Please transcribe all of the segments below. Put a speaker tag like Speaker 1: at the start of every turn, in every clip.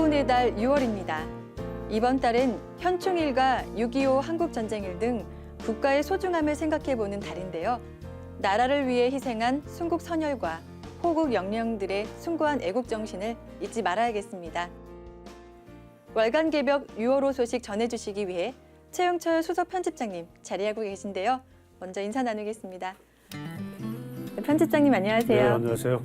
Speaker 1: 남북운의 달 6월입니다. 이번 달은 현충일과 6.25 한국전쟁일 등 국가의 소중함을 생각해보는 달인데요. 나라를 위해 희생한 순국 선열과 호국 영령들의 숭고한 애국정신을 잊지 말아야겠습니다. 월간 개벽 6월호 소식 전해주시기 위해 최영철 수석 편집장님 자리하고 계신데요. 먼저 인사 나누겠습니다. 네, 편집장님 안녕하세요.
Speaker 2: 네, 안녕하세요.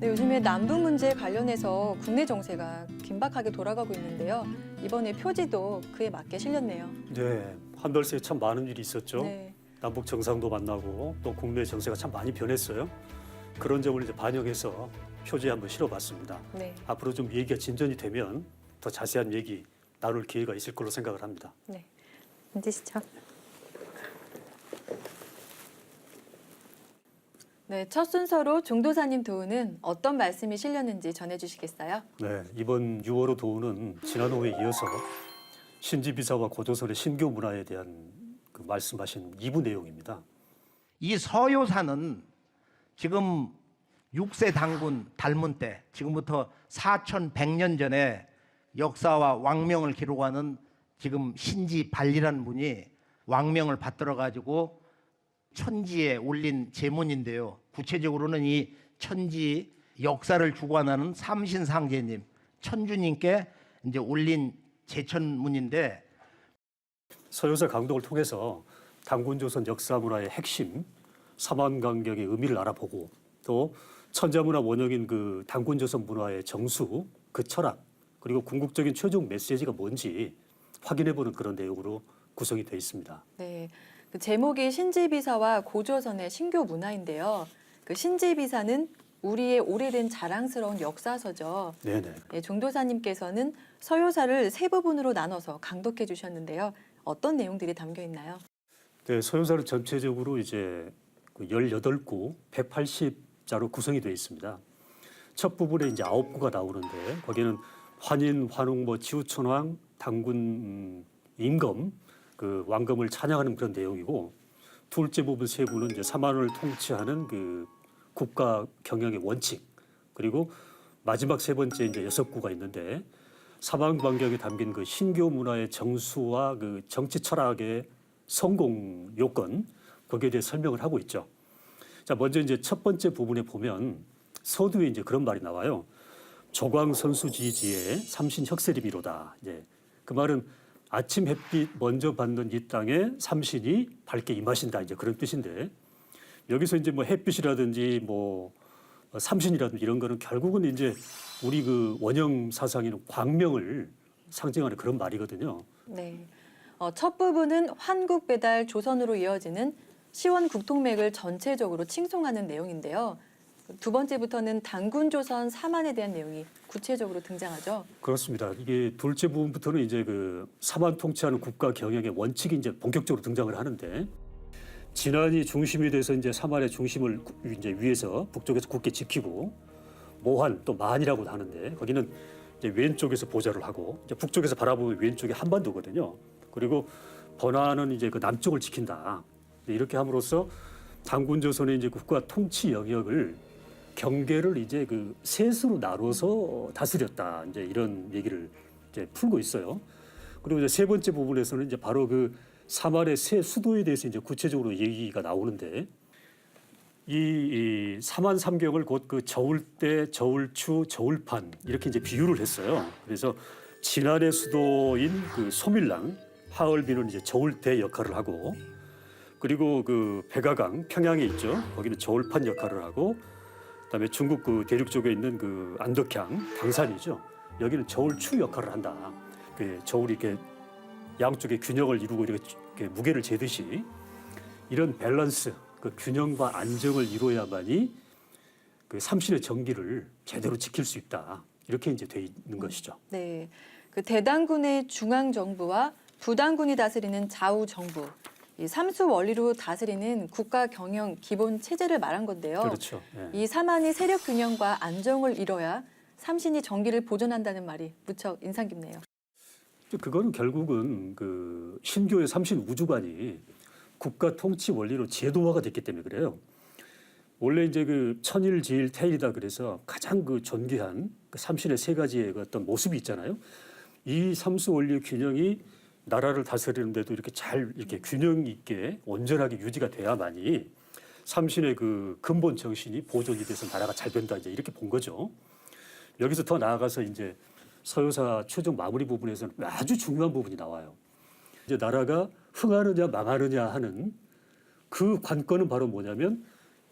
Speaker 1: 네, 요즘에 남북 문제 관련해서 국내 정세가 긴박하게 돌아가고 있는데요. 이번에 표지도 그에 맞게 실렸네요.
Speaker 2: 네, 한 달 새에 참 많은 일이 있었죠.
Speaker 1: 네.
Speaker 2: 남북 정상도 만나고 또 국내 정세가 참 많이 변했어요. 그런 점을 이제 반영해서 표지에 한번 실어봤습니다.
Speaker 1: 네.
Speaker 2: 앞으로 좀 얘기가 진전이 되면 더 자세한 얘기 나눌 기회가 있을 걸로 생각을 합니다.
Speaker 1: 네. 앉으시죠. 네, 첫 순서로 종도사님 도우는 어떤 말씀이 실렸는지 전해주시겠어요?
Speaker 2: 네, 이번 6월호 도우는 지난 호에 이어서 신지비사와 고조선의 신교 문화에 대한 그 말씀하신 2부 내용입니다.
Speaker 3: 이 서효사는 지금 6세 당군 달문 때 지금부터 4100년 전에 역사와 왕명을 기록하는 지금 신지 발리라는 분이 왕명을 받들어 가지고 천지에 올린 제문인데요. 구체적으로는 이 천지 역사를 주관하는 삼신상제님, 천주님께 이제 올린 제천문인데
Speaker 2: 서효사 강독을 통해서 당군조선 역사 문화의 핵심 삼한강경의 의미를 알아보고 또 천자문화 원형인 그 당군조선 문화의 정수, 그 철학 그리고 궁극적인 최종 메시지가 뭔지 확인해보는 그런 내용으로 구성이 되어 있습니다.
Speaker 1: 네, 그 제목이 신지비사와 고조선의 신교 문화인데요. 그 신지비사는 우리의 오래된 자랑스러운 역사서죠.
Speaker 2: 네네.
Speaker 1: 네, 종도사님께서는 서효사를 세 부분으로 나눠서 강독해 주셨는데요. 어떤 내용들이 담겨 있나요?
Speaker 2: 네, 서효사는 전체적으로 이제 18구 180자로 구성이 되어 있습니다. 첫 부분에 이제 9구가 나오는데 거기는 환인, 환웅, 지우천왕, 당군, 임검 그 왕검을 찬양하는 그런 내용이고 둘째 부분 세 구는 이제 삼한을 통치하는 그 국가 경영의 원칙 그리고 마지막 세 번째 이제 6구가 있는데 삼한 광경에 담긴 그 신교 문화의 정수와 그 정치 철학의 성공 요건 거기에 대해 설명을 하고 있죠. 자, 먼저 이제 첫 번째 부분에 보면 서두에 이제 그런 말이 나와요. 조광선수지지에 삼신혁세리비로다. 이제 그 말은 아침 햇빛 먼저 받는 이 땅에 삼신이 밝게 임하신다. 이제 그런 뜻인데 여기서 이제 뭐 햇빛이라든지 뭐 삼신이라든지 이런 거는 결국은 이제 우리 그 원형 사상인 광명을 상징하는 그런 말이거든요.
Speaker 1: 네, 첫 부분은 환국 배달 조선으로 이어지는 시원 국통맥을 전체적으로 칭송하는 내용인데요. 두 번째부터는 당군조선 삼한에 대한 내용이 구체적으로 등장하죠.
Speaker 2: 그렇습니다. 이게 둘째 부분부터는 이제 그 삼한 통치하는 국가 경영의 원칙이 이제 본격적으로 등장을 하는데 진안이 중심이 돼서 이제 삼한의 중심을 이제 위에서 북쪽에서 굳게 지키고 모한 또 만이라고 하는데 거기는 이제 왼쪽에서 보좌를 하고 이제 북쪽에서 바라보면 왼쪽이 한반도거든요. 그리고 번화는 이제 그 남쪽을 지킨다. 이렇게 함으로써 당군조선의 이제 국가 통치 영역을 경계를 이제 그 셋으로 나눠서 다스렸다. 이제 이런 얘기를 이제 풀고 있어요. 그리고 이제 세 번째 부분에서는 이제 바로 그 삼한의 새 수도에 대해서 이제 구체적으로 얘기가 나오는데 이 삼한 삼경을 곧 그 저울대, 저울추, 저울판 이렇게 이제 비유를 했어요. 그래서 진안의 수도인 그 소밀랑, 하얼빈은 이제 저울대 역할을 하고 그리고 그 백아강 평양에 있죠. 거기는 저울판 역할을 하고 그다음에 중국 그 대륙 쪽에 있는 그 안덕향 당산이죠. 여기는 저울추 역할을 한다. 그 저울이 이렇게 양쪽의 균형을 이루고 이렇게 무게를 재듯이 이런 밸런스, 그 균형과 안정을 이루어야만이 그 삼신의 정기를 제대로 지킬 수 있다. 이렇게 이제 돼 있는 것이죠.
Speaker 1: 네, 그 대당군의 중앙 정부와 부당군이 다스리는 좌우 정부, 이 삼수 원리로 다스리는 국가 경영 기본 체제를 말한 건데요.
Speaker 2: 그렇죠. 예.
Speaker 1: 이 삼한이 세력 균형과 안정을 이뤄야 삼신이 정기를 보존한다는 말이 무척 인상 깊네요.
Speaker 2: 그거는 결국은 그 신교의 삼신 우주관이 국가 통치 원리로 제도화가 됐기 때문에 그래요. 원래 이제 그 천일지일태일이다 그래서 가장 그 존귀한 그 삼신의 세 가지의 그 어떤 모습이 있잖아요. 이 삼수 원리 균형이 나라를 다스리는데도 이렇게 잘 이렇게 균형 있게 온전하게 유지가 돼야만이 삼신의 그 근본 정신이 보존이 돼서 나라가 잘 된다 이제 이렇게 본 거죠. 여기서 더 나아가서 이제 서효사 최종 마무리 부분에서는 아주 중요한 부분이 나와요. 이제 나라가 흥하느냐 망하느냐 하는 그 관건은 바로 뭐냐면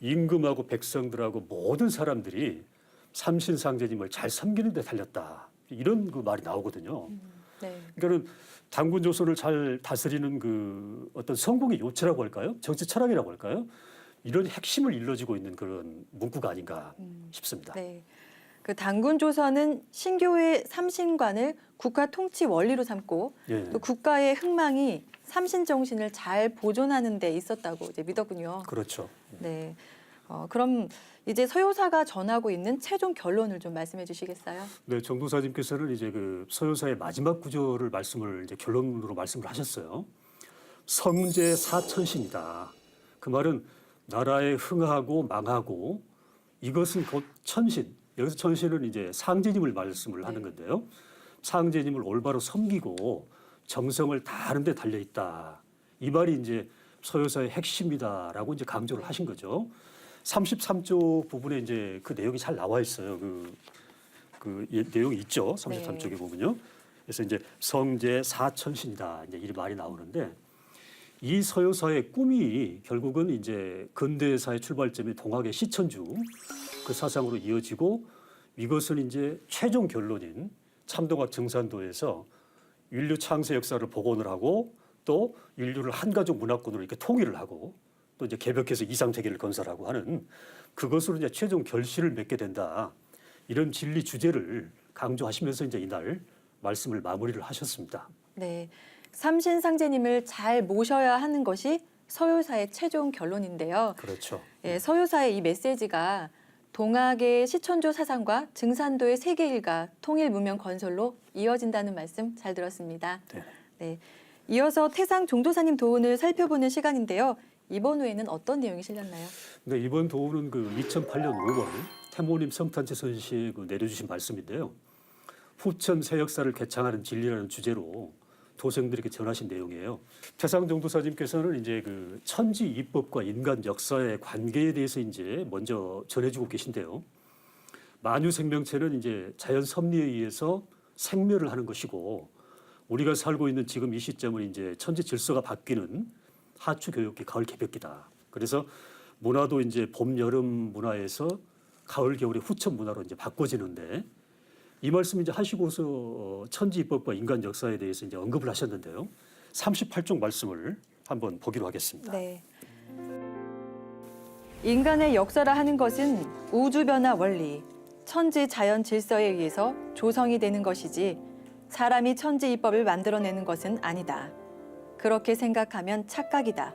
Speaker 2: 임금하고 백성들하고 모든 사람들이 삼신상제님을 잘 섬기는 데 달렸다. 이런 그 말이 나오거든요.
Speaker 1: 네.
Speaker 2: 그러니까는 단군 조선을 잘 다스리는 그 어떤 성공의 요체라고 할까요? 정치 철학이라고 할까요? 이런 핵심을 일러주고 있는 그런 문구가 아닌가 싶습니다.
Speaker 1: 네. 그 단군 조선은 신교의 삼신관을 국가 통치 원리로 삼고
Speaker 2: 예.
Speaker 1: 또 국가의 흥망이 삼신 정신을 잘 보존하는 데 있었다고 이제 믿었군요.
Speaker 2: 그렇죠.
Speaker 1: 네. 그럼 이제 서효사가 전하고 있는 최종 결론을 좀 말씀해 주시겠어요?
Speaker 2: 네, 정도사님께서는 이제 그 서효사의 마지막 구절을 이제 결론으로 말씀을 하셨어요. 성제 사천신이다. 그 말은 나라에 흥하고 망하고 이것은 곧 천신. 여기서 천신은 이제 상제님을 말씀을 하는 건데요. 상제님을 올바로 섬기고 정성을 다하는 데 달려 있다. 이 말이 이제 서효사의 핵심이다라고 이제 강조를 하신 거죠. 33쪽 부분에 이제 그 내용이 잘 나와 있어요. 내용이 있죠. 33쪽에 보면요. 그래서 이제 성제 사천신이다. 이제 이 말이 나오는데 이 서효사의 꿈이 결국은 이제 근대사의 출발점이 동학의 시천주 그 사상으로 이어지고 이것은 이제 최종 결론인 참동학 증산도에서 인류 창세 역사를 복원을 하고 또 인류를 한 가족 문화권으로 이렇게 통일을 하고 또 이제 개벽해서 이상 세계를 건설하고 하는 그것으로 이제 최종 결실을 맺게 된다. 이런 진리 주제를 강조하시면서 이제 이날 말씀을 마무리를 하셨습니다.
Speaker 1: 네. 삼신상제님을 잘 모셔야 하는 것이 서효사의 최종 결론인데요.
Speaker 2: 그렇죠.
Speaker 1: 예, 서효사의 이 메시지가 동학의 시천조 사상과 증산도의 세계 일가 통일 문명 건설로 이어진다는 말씀 잘 들었습니다.
Speaker 2: 네.
Speaker 1: 네. 이어서 태상 종도사님 도운을 살펴보는 시간인데요. 이번 후에는 어떤 내용이 실렸나요?
Speaker 2: 네, 이번 도우는 그 2008년 5월 태모님 성탄제 선시에 그 내려주신 말씀인데요. 후천 새 역사를 개창하는 진리라는 주제로 도생들에게 전하신 내용이에요. 태상 종도사님께서는 이제 그 천지 이법과 인간 역사의 관계에 대해서 이제 먼저 전해주고 계신데요. 만유 생명체는 이제 자연 섭리에 의해서 생멸을 하는 것이고 우리가 살고 있는 지금 이 시점은 이제 천지 질서가 바뀌는 하추 교육기, 가을 개벽기다. 그래서 문화도 이제 봄, 여름 문화에서 가을, 겨울의 후천 문화로 이제 바꿔지는데 이 말씀 이제 하시고서 천지 입법과 인간 역사에 대해서 이제 언급을 하셨는데요. 38쪽 말씀을 한번 보기로 하겠습니다.
Speaker 1: 네. 인간의 역사라 하는 것은 우주 변화 원리, 천지 자연 질서에 의해서 조성이 되는 것이지 사람이 천지 입법을 만들어내는 것은 아니다. 그렇게 생각하면 착각이다.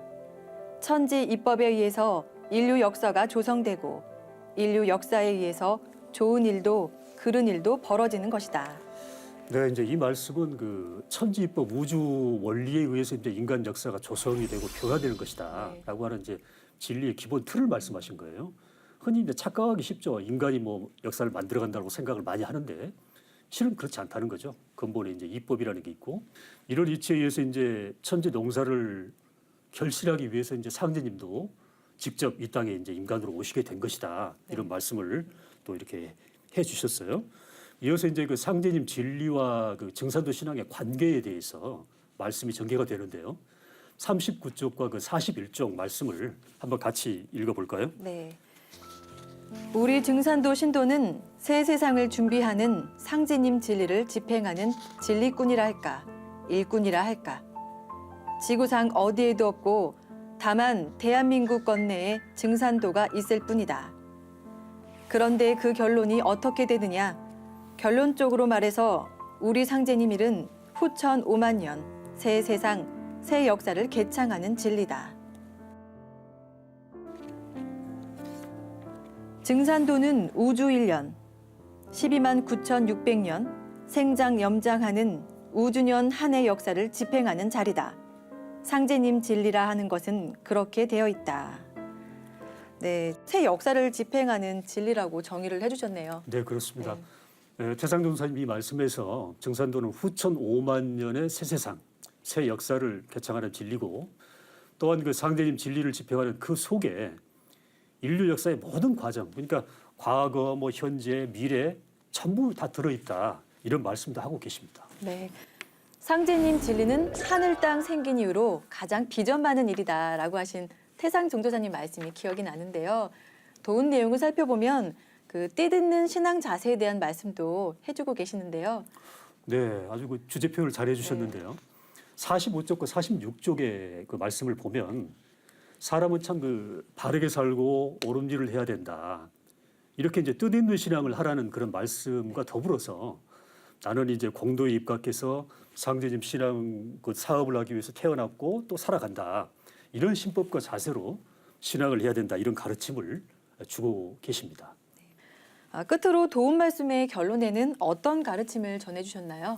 Speaker 1: 천지 입법에 의해서 인류 역사가 조성되고 인류 역사에 의해서 좋은 일도 그른 일도 벌어지는 것이다.
Speaker 2: 네, 이제 이 말씀은 그 천지 입법 우주 원리에 의해서 이제 인간 역사가 조성이 되고 변화되는 것이다라고 하는 이제 진리의 기본 틀을 말씀하신 거예요. 흔히 이제 착각하기 쉽죠. 인간이 뭐 역사를 만들어간다고 생각을 많이 하는데 실은 그렇지 않다는 거죠. 근본에 이제 입법이라는 게 있고 이런 이치에 의해서 이제 천지 농사를 결실하기 위해서 이제 상제님도 직접 이 땅에 이제 인간으로 오시게 된 것이다. 이런 말씀을 또 이렇게 해주셨어요. 이어서 이제 그 상제님 진리와 그 증산도 신앙의 관계에 대해서 말씀이 전개가 되는데요. 39쪽과 그 41쪽 말씀을 한번 같이 읽어볼까요?
Speaker 1: 네. 우리 증산도 신도는 새 세상을 준비하는 상제님 진리를 집행하는 진리꾼이라 할까, 일꾼이라 할까. 지구상 어디에도 없고 다만 대한민국 건네에 증산도가 있을 뿐이다. 그런데 그 결론이 어떻게 되느냐? 결론적으로 말해서 우리 상제님 일은 후천 5만 년, 새 세상, 새 역사를 개창하는 진리다. 증산도는 우주 1년, 12만 9,600년 생장염장하는 우주년 한 해 역사를 집행하는 자리다. 상제님 진리라 하는 것은 그렇게 되어 있다. 네, 새 역사를 집행하는 진리라고 정의를 해주셨네요.
Speaker 2: 네, 그렇습니다. 태상 전도사님이 말씀에서 증산도는 후천 5만 년의 새 세상, 새 역사를 개창하는 진리고 또한 그 상제님 진리를 집행하는 그 속에 인류 역사의 모든 과정, 그러니까 과거, 뭐 현재, 미래 전부 다 들어있다. 이런 말씀도 하고 계십니다.
Speaker 1: 네. 상제님 진리는 하늘 땅 생긴 이후로 가장 비전 많은 일이다라고 하신 태상 종도사님 말씀이 기억이 나는데요. 도운 내용을 살펴보면 그 띠듣는 신앙 자세에 대한 말씀도 해주고 계시는데요.
Speaker 2: 네, 아주 그 주제 표현을 잘 해주셨는데요. 45쪽과 46쪽의 그 말씀을 보면 사람은 참 그 바르게 살고 옳은 일을 해야 된다. 이렇게 이제 뜻있는 신앙을 하라는 그런 말씀과 더불어서 나는 이제 공도에 입각해서 상제님 신앙 그 사업을 하기 위해서 태어났고 또 살아간다. 이런 신법과 자세로 신앙을 해야 된다. 이런 가르침을 주고 계십니다.
Speaker 1: 끝으로 도움 말씀의 결론에는 어떤 가르침을 전해주셨나요?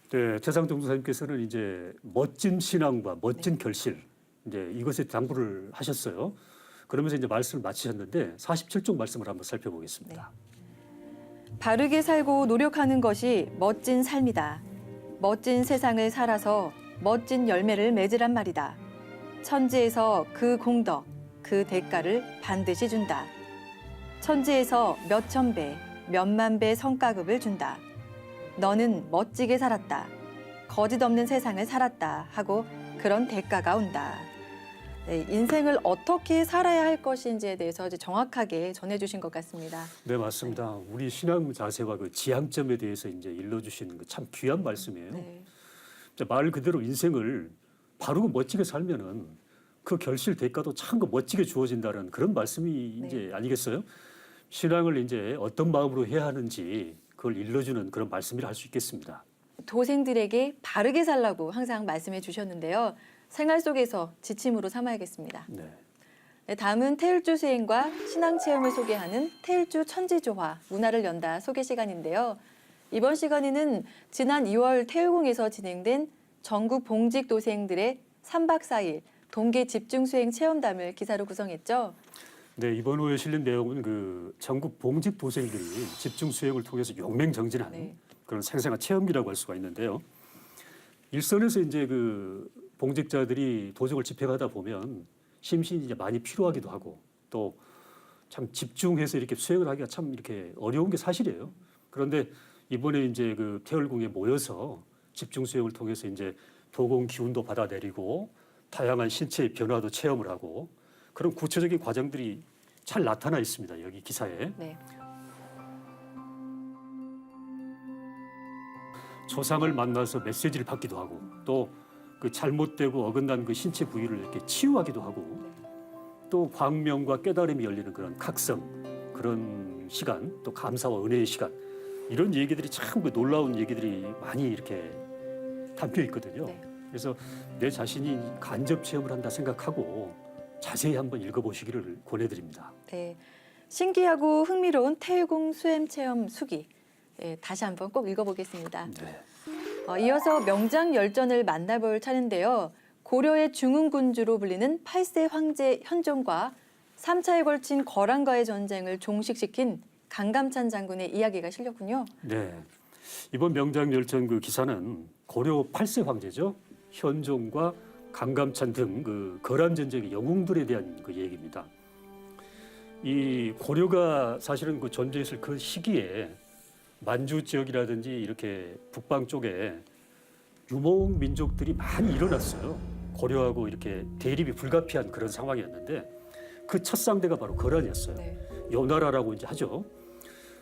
Speaker 2: 네, 태상 동사님께서는 이제 멋진 신앙과 멋진 결실 이제 이것에 당부를 하셨어요. 그러면서 이제 말씀을 마치셨는데 47쪽 말씀을 한번 살펴보겠습니다.
Speaker 1: 바르게 살고 노력하는 것이 멋진 삶이다. 멋진 세상을 살아서 멋진 열매를 맺으란 말이다. 천지에서 그 공덕, 그 대가를 반드시 준다. 천지에서 몇천 배, 몇만 배 성과급을 준다. 너는 멋지게 살았다. 거짓 없는 세상을 살았다 하고 그런 대가가 온다. 네, 인생을 어떻게 살아야 할 것인지에 대해서 이제 정확하게 전해주신 것 같습니다.
Speaker 2: 네, 맞습니다. 우리 신앙 자세와 그 지향점에 대해서 이제 일러주시는 그 참 귀한 말씀이에요.
Speaker 1: 네.
Speaker 2: 말 그대로 인생을 바르고 멋지게 살면은 그 결실 대가도 참 그 멋지게 주어진다는 그런 말씀이 이제 아니겠어요? 신앙을 이제 어떤 마음으로 해야 하는지 그걸 일러주는 그런 말씀이라 할 수 있겠습니다.
Speaker 1: 도생들에게 바르게 살라고 항상 말씀해 주셨는데요. 생활 속에서 지침으로 삼아야겠습니다.
Speaker 2: 네.
Speaker 1: 네, 다음은 태율주 수행과 신앙 체험을 소개하는 태율주 천지조화 문화를 연다 소개 시간인데요. 이번 시간에는 지난 2월 태율궁에서 진행된 전국 봉직 도생들의 3박 4일 동계 집중 수행 체험담을 기사로 구성했죠.
Speaker 2: 네, 이번 호에 실린 내용은 그 전국 봉직 도생들이 집중 수행을 통해서 용맹정진한 그런 생생한 체험기라고 할 수가 있는데요. 일선에서 이제 그 봉직자들이 도적을 집행하다 보면 심신이 이제 많이 피로하기도 하고 또 참 집중해서 이렇게 수행을 하기가 참 이렇게 어려운 게 사실이에요. 그런데 이번에 이제 그 태열궁에 모여서 집중 수행을 통해서 이제 도공 기운도 받아내리고 다양한 신체의 변화도 체험을 하고 그런 구체적인 과정들이 잘 나타나 있습니다. 여기 기사에.
Speaker 1: 네.
Speaker 2: 조상을 만나서 메시지를 받기도 하고 또 그 잘못되고 어긋난 그 신체 부위를 이렇게 치유하기도 하고 또 광명과 깨달음이 열리는 그런 각성 그런 시간 또 감사와 은혜의 시간 이런 얘기들이 참 그 놀라운 얘기들이 많이 이렇게 담겨 있거든요.
Speaker 1: 네.
Speaker 2: 그래서 내 자신이 간접 체험을 한다 생각하고 자세히 한번 읽어보시기를 권해드립니다.
Speaker 1: 네. 신기하고 흥미로운 태율궁 수행 체험 수기. 네, 다시 한번 꼭 읽어보겠습니다.
Speaker 2: 네.
Speaker 1: 이어서 명장 열전을 만나볼 차례인데요. 고려의 중흥군주로 불리는 8세 황제 현종과 3차에 걸친 거란과의 전쟁을 종식시킨 강감찬 장군의 이야기가 실렸군요.
Speaker 2: 네. 이번 명장열전 그 기사는 고려 8세 황제죠. 현종과 강감찬 등 그 거란 전쟁의 영웅들에 대한 그 얘기입니다. 이 고려가 사실은 그 존재했을 그 시기에 만주 지역이라든지 이렇게 북방 쪽에 유목 민족들이 많이 일어났어요. 고려하고 이렇게 대립이 불가피한 그런 상황이었는데 그 첫 상대가 바로 거란이었어요.
Speaker 1: 네.
Speaker 2: 요나라라고 이제 하죠.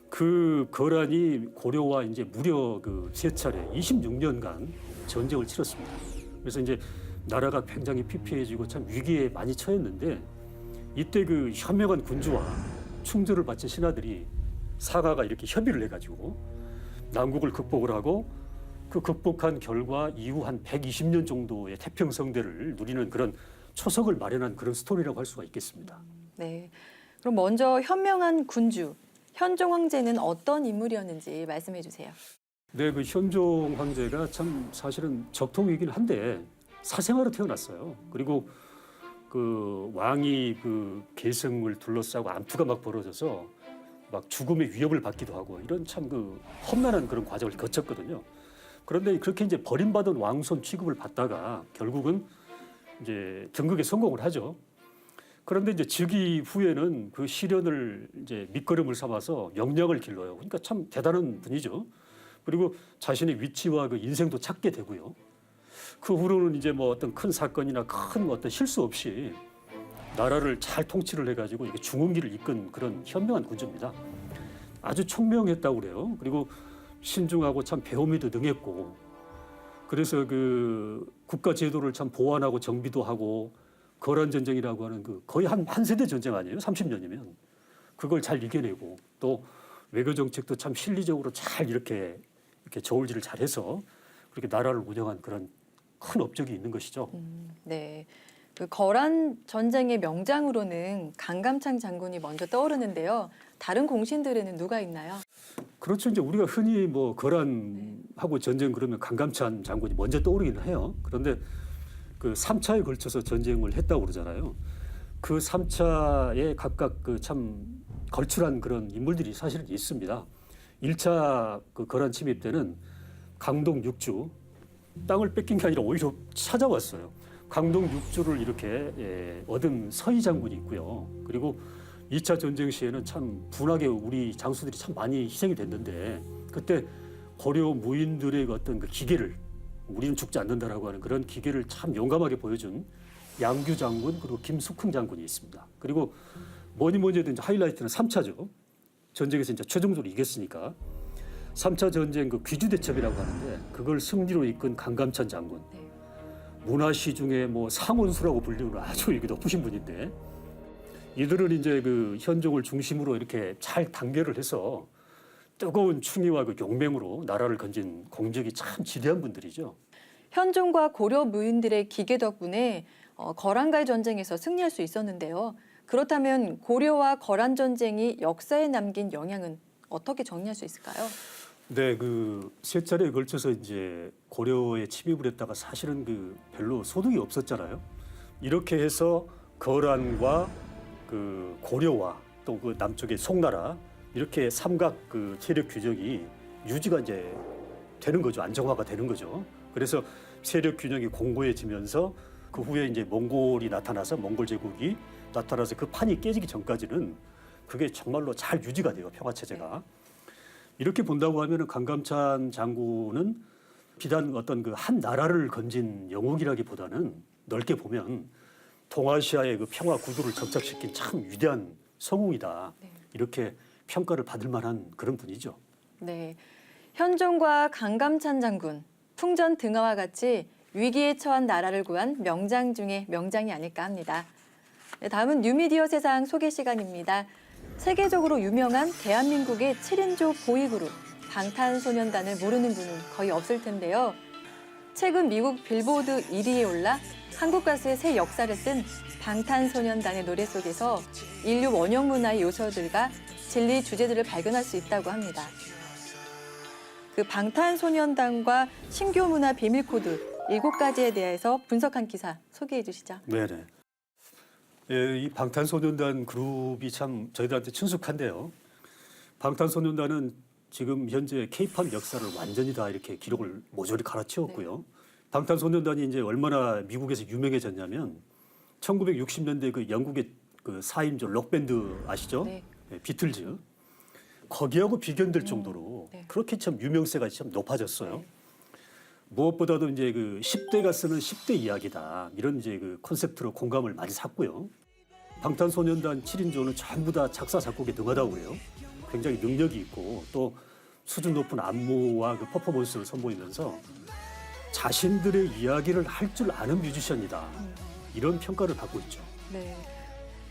Speaker 2: 그 거란이 고려와 이제 무려 그 세 차례 26년간 전쟁을 치렀습니다. 그래서 이제 나라가 굉장히 피폐해지고 참 위기에 많이 처했는데 이때 그 현명한 군주와 충절을 바친 신하들이 사가가 이렇게 협의를 해가지고 난국을 극복을 하고 그 극복한 결과 이후 한 120년 정도의 태평성대를 누리는 그런 초석을 마련한 그런 스토리라고 할 수가 있겠습니다.
Speaker 1: 네. 그럼 먼저 현명한 군주 현종 황제는 어떤 인물이었는지 말씀해 주세요.
Speaker 2: 네, 그 현종 황제가 참 사실은 적통이긴 한데 사생아로 태어났어요. 그리고 그 왕이 그 계승을 둘러싸고 암투가 막 벌어져서 막 죽음의 위협을 받기도 하고 이런 참 그 험난한 그런 과정을 거쳤거든요. 그런데 그렇게 이제 버림받은 왕손 취급을 받다가 결국은 이제 등극에 성공을 하죠. 그런데 이제 즉위 후에는 그 시련을 이제 밑거름을 삼아서 명량을 길러요. 그러니까 참 대단한 분이죠. 그리고 자신의 위치와 그 인생도 찾게 되고요. 그 후로는 이제 뭐 어떤 큰 사건이나 큰 어떤 실수 없이 나라를 잘 통치를 해가지고 이게 중흥기를 이끈 그런 현명한 군주입니다. 아주 총명했다고 그래요. 그리고 신중하고 참 배움에도 능했고, 그래서 그 국가 제도를 참 보완하고 정비도 하고, 거란 전쟁이라고 하는 그 거의 한 세대 전쟁 아니에요? 30년이면 그걸 잘 이겨내고, 또 외교 정책도 참 실리적으로 잘 이렇게 저울질을 잘해서 그렇게 나라를 운영한 그런 큰 업적이 있는 것이죠.
Speaker 1: 네. 그 거란 전쟁의 명장으로는 강감찬 장군이 먼저 떠오르는데요. 다른 공신들에는 누가 있나요?
Speaker 2: 그렇죠. 이제 우리가 흔히 뭐 거란하고 전쟁 그러면 강감찬 장군이 먼저 떠오르기는 해요. 그런데 그 3차에 걸쳐서 전쟁을 했다고 그러잖아요. 그 3차에 각각 그 참 걸출한 그런 인물들이 사실은 있습니다. 1차 그 거란 침입 때는 강동 6주, 땅을 뺏긴 게 아니라 오히려 찾아왔어요. 강동 6주를 이렇게 얻은 서희 장군이 있고요. 그리고 2차 전쟁 시에는 참 분하게 우리 장수들이 참 많이 희생이 됐는데, 그때 고려 무인들의 어떤 그 기계를, 우리는 죽지 않는다라고 하는 그런 기계를 참 용감하게 보여준 양규 장군, 그리고 김숙흥 장군이 있습니다. 그리고 뭐니 해도 이제 하이라이트는 3차죠. 전쟁에서 이제 최종적으로 이겼으니까 3차 전쟁 그 귀주대첩이라고 하는데, 그걸 승리로 이끈 강감찬 장군.
Speaker 1: 네.
Speaker 2: 문화시 중에 뭐 상원수라고 불리는 아주 이게 높으신 분인데, 이들은 이제 그 현종을 중심으로 이렇게 잘 단결을 해서 뜨거운 충의와 그 용맹으로 나라를 건진 공적이 참 지대한 분들이죠.
Speaker 1: 현종과 고려 무인들의 기계 덕분에 거란과의 전쟁에서 승리할 수 있었는데요. 그렇다면 고려와 거란 전쟁이 역사에 남긴 영향은 어떻게 정리할 수 있을까요?
Speaker 2: 네, 그 세 차례에 걸쳐서 이제 고려에 침입을 했다가 사실은 그 별로 소득이 없었잖아요. 이렇게 해서 거란과 그 고려와 또 그 남쪽의 송나라, 이렇게 삼각 그 세력 균형이 유지가 이제 되는 거죠. 안정화가 되는 거죠. 그래서 세력 균형이 공고해지면서 그 후에 이제 몽골이 나타나서, 몽골 제국이 나타나서 그 판이 깨지기 전까지는 그게 정말로 잘 유지가 돼요. 평화 체제가. 이렇게 본다고 하면은 강감찬 장군은 비단 어떤 그 한 나라를 건진 영웅이라기보다는 넓게 보면 동아시아의 그 평화 구도를 정착시킨 참 위대한 성웅이다.
Speaker 1: 네.
Speaker 2: 이렇게 평가를 받을 만한 그런 분이죠.
Speaker 1: 네. 현종과 강감찬 장군, 풍전등화와 같이 위기에 처한 나라를 구한 명장 중에 명장이 아닐까 합니다. 네, 다음은 뉴미디어 세상 소개 시간입니다. 세계적으로 유명한 대한민국의 7인조 보이그룹 방탄소년단을 모르는 분은 거의 없을 텐데요. 최근 미국 빌보드 1위에 올라 한국 가수의 새 역사를 쓴 방탄소년단의 노래 속에서 인류 원형 문화의 요소들과 진리 주제들을 발견할 수 있다고 합니다. 그 방탄소년단과 신규 문화 비밀 코드 7가지에 대해서 분석한 기사 소개해 주시죠.
Speaker 2: 네네. 예, 이 방탄소년단 그룹이 참 저희들한테 친숙한데요. 방탄소년단은 지금 현재 K-팝 역사를 완전히 다 이렇게 기록을 모조리 갈아치웠고요. 방탄소년단이 이제 얼마나 미국에서 유명해졌냐면 1960년대 그 영국의 그 4인조 록밴드 아시죠?
Speaker 1: 네.
Speaker 2: 예, 비틀즈. 거기하고 비견될 정도로
Speaker 1: 네.
Speaker 2: 그렇게 참 유명세가 참 높아졌어요.
Speaker 1: 네.
Speaker 2: 무엇보다도 이제 그 10대가 쓰는 10대 이야기다. 이런 이제 그 콘셉트로 공감을 많이 샀고요. 방탄소년단 7인조는 전부 다 작사, 작곡에 능하다고 해요. 굉장히 능력이 있고 또 수준 높은 안무와 그 퍼포먼스를 선보이면서 자신들의 이야기를 할 줄 아는 뮤지션이다. 이런 평가를 받고 있죠.
Speaker 1: 네.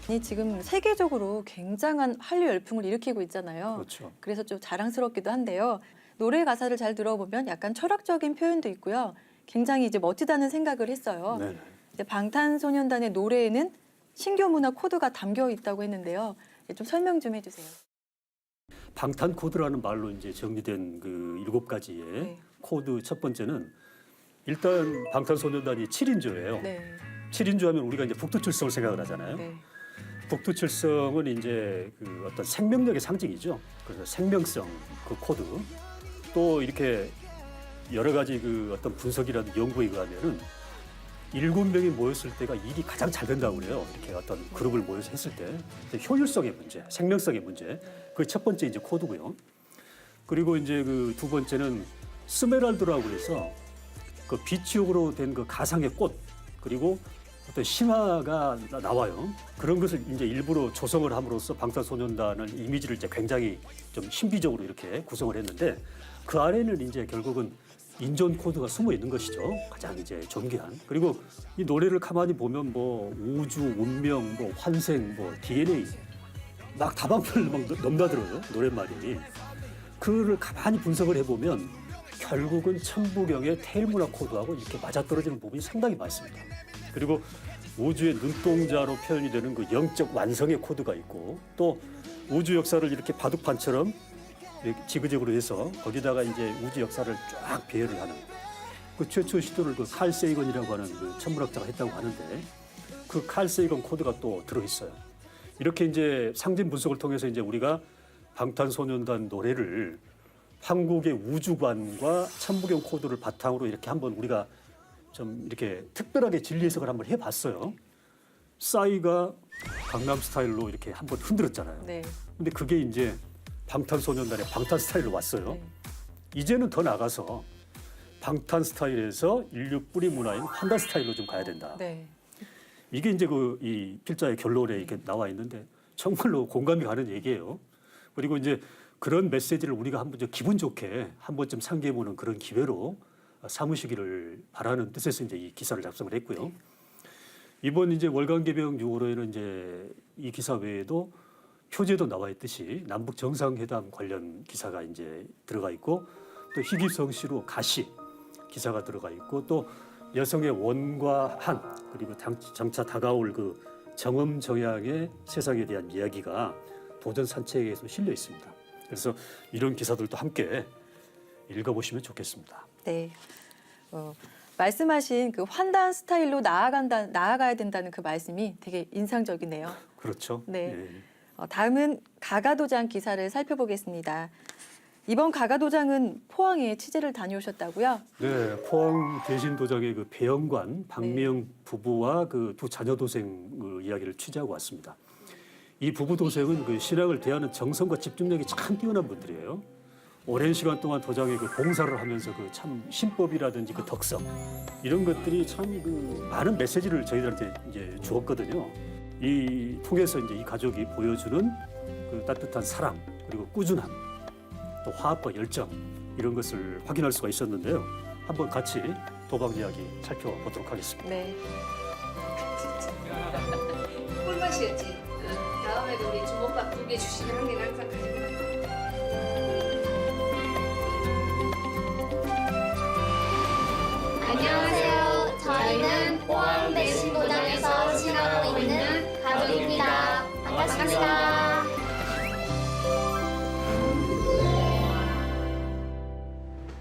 Speaker 1: 아니, 지금 세계적으로 굉장한 한류 열풍을 일으키고 있잖아요.
Speaker 2: 그렇죠.
Speaker 1: 그래서 좀 자랑스럽기도 한데요. 노래 가사를 잘 들어보면 약간 철학적인 표현도 있고요. 굉장히 이제 멋지다는 생각을 했어요.
Speaker 2: 네.
Speaker 1: 이제 방탄소년단의 노래에는 신규 문화 코드가 담겨 있다고 했는데요. 좀 설명 좀 해주세요.
Speaker 2: 방탄 코드라는 말로 이제 정리된 그 7가지의
Speaker 1: 네.
Speaker 2: 코드 첫 번째는 일단 방탄소년단이 7인조예요.
Speaker 1: 네.
Speaker 2: 7인조 하면 우리가 이제 북두칠성을 생각을 하잖아요.
Speaker 1: 네.
Speaker 2: 북두칠성은 이제 그 어떤 생명력의 상징이죠. 그래서 생명성 그 코드 또 이렇게 여러 가지 그 어떤 분석이라든 연구에 의하면은 7명이 모였을 때가 일이 가장 잘 된다고 그래요. 이렇게 어떤 그룹을 모여서 했을 때 효율성의 문제, 생명성의 문제 그 첫 번째 이제 코드고요. 그리고 이제 그 두 번째는 스메랄드라고 그래서 그 비치옥으로 된 그 가상의 꽃 그리고 어떤 신화가 나와요. 그런 것을 이제 일부러 조성을 함으로써 방탄소년단의 이미지를 이제 굉장히 좀 신비적으로 이렇게 구성을 했는데 그 안에는 이제 결국은 인존 코드가 숨어 있는 것이죠. 가장 이제 존귀한. 그리고 이 노래를 가만히 보면 뭐 우주, 운명, 뭐 환생, 뭐 DNA 막 다방면을 막 넘나들어요. 노랫말이. 그를 가만히 분석을 해보면 결국은 천부경의 테일문화 코드하고 이렇게 맞아떨어지는 부분이 상당히 많습니다. 그리고 우주의 눈동자로 표현이 되는 그 영적 완성의 코드가 있고 또 우주 역사를 이렇게 바둑판처럼 이렇게 지그재그로 해서 거기다가 이제 우주 역사를 쫙 배열을 하는 그 최초 시도를 그 칼 세이건이라고 하는 그 천문학자가 했다고 하는데 그 칼 세이건 코드가 또 들어있어요. 이렇게 이제 상징 분석을 통해서 이제 우리가 방탄소년단 노래를 한국의 우주관과 천부경 코드를 바탕으로 이렇게 한번 우리가 좀 이렇게 특별하게 진리 해석을 한번 해봤어요. 싸이가 강남 스타일로 이렇게 한번 흔들었잖아요.
Speaker 1: 네.
Speaker 2: 근데 그게 이제 방탄소년단의 방탄 스타일로 왔어요.
Speaker 1: 네.
Speaker 2: 이제는 더 나가서 방탄 스타일에서 인류 뿌리 문화인 환단 스타일로 좀 가야 된다.
Speaker 1: 네.
Speaker 2: 이게 이제 그 이 필자의 결론에 이렇게 나와 있는데 정말로 공감이 가는 얘기예요. 그리고 이제 그런 메시지를 우리가 한번 좀 기분 좋게 한 번쯤 상기해보는 그런 기회로 삼으시기를 바라는 뜻에서 이제 이 기사를 작성을 했고요.
Speaker 1: 네.
Speaker 2: 이번 이제 월간 개병 6월호에는 이제 이 기사 외에도 표제도 나와 있듯이 남북 정상회담 관련 기사가 이제 들어가 있고 또 희귀성씨로 가시 기사가 들어가 있고 또 여성의 원과 한 그리고 장차 다가올 그 정음 정향의 세상에 대한 이야기가 도전 산책에서 실려 있습니다. 그래서 이런 기사들도 함께 읽어보시면 좋겠습니다.
Speaker 1: 네. 말씀하신 그 환단 스타일로 나아가야 된다는 그 말씀이 되게 인상적이네요.
Speaker 2: 그렇죠.
Speaker 1: 네.
Speaker 2: 예.
Speaker 1: 다음은 가가도장 기사를 살펴보겠습니다. 이번 가가도장은 포항에 취재를 다녀오셨다고요?
Speaker 2: 네, 포항 대신도장의 그 배영관 박미영 부부와 그 두 자녀 도생 그 이야기를 취재하고 왔습니다. 이 부부 도생은 그 신앙을 대하는 정성과 집중력이 참 뛰어난 분들이에요. 오랜 시간 동안 도장에 그 봉사를 하면서 그 참 신법이라든지 그 덕성 이런 것들이 참 그 많은 메시지를 저희들한테 이제 주었거든요. 이 통해서 이제 이 가족이 보여주는 그 따뜻한 사랑 그리고 꾸준함 또 화합과 열정 이런 것을 확인할 수가 있었는데요. 한번 같이 도박 이야기 살펴보도록 하겠습니다.
Speaker 1: 네.
Speaker 4: 꿀맛이었지. 다음에도 우리 주먹밥 2개 주시면 한 개는 항상 가지고 가요.
Speaker 5: 안녕하세요. 저희는 포항 내신도장에서 신하고 있는 가족입니다. 반갑습니다.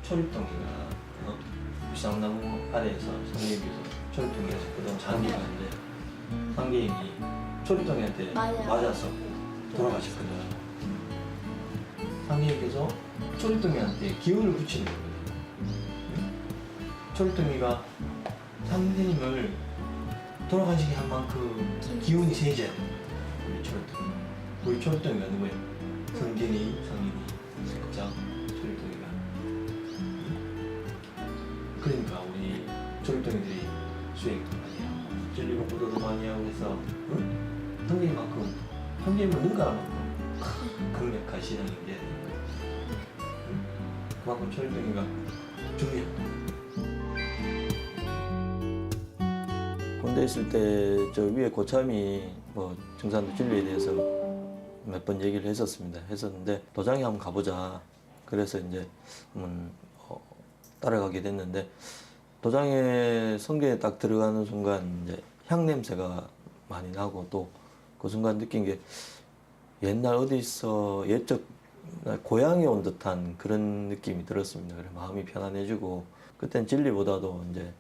Speaker 6: 초립동이가 유상나무 아래에서 성계임께서 초립동에서 그동안 장기가 있는데 상계임이 초립동이한테 맞아서 돌아가셨거든요. 상계임께서 초립동이한테 기운을 붙이는 거거든요. 초립동이가 상계임을 돌아가시게 한 만큼 기운이 세져야 돼요. 우리 초립동이. 우리 초립동이가 누구예요? 성진이, 상인이, 석장, 초립동이가. 그러니까 우리 초립동이들이 수행도 많이 하고 진리 공부도 많이 하고 해서 성경만큼 성경은 능가만큼 강력한 신앙이 돼야 되니까 그만큼 초립동이가 중요하다. 군대 있을 때 저 위에 고참이 뭐 정산도 진리에 대해서 몇 번 얘기를 했었는데 도장에 한번 가보자. 그래서 이제 따라가게 됐는데 도장에 성경에 딱 들어가는 순간 이제 향 냄새가 많이 나고 또 그 순간 느낀 게 옛날 어디서 옛적 고향에 온 듯한 그런 느낌이 들었습니다. 그래서 마음이 편안해지고 그땐 진리보다도 이제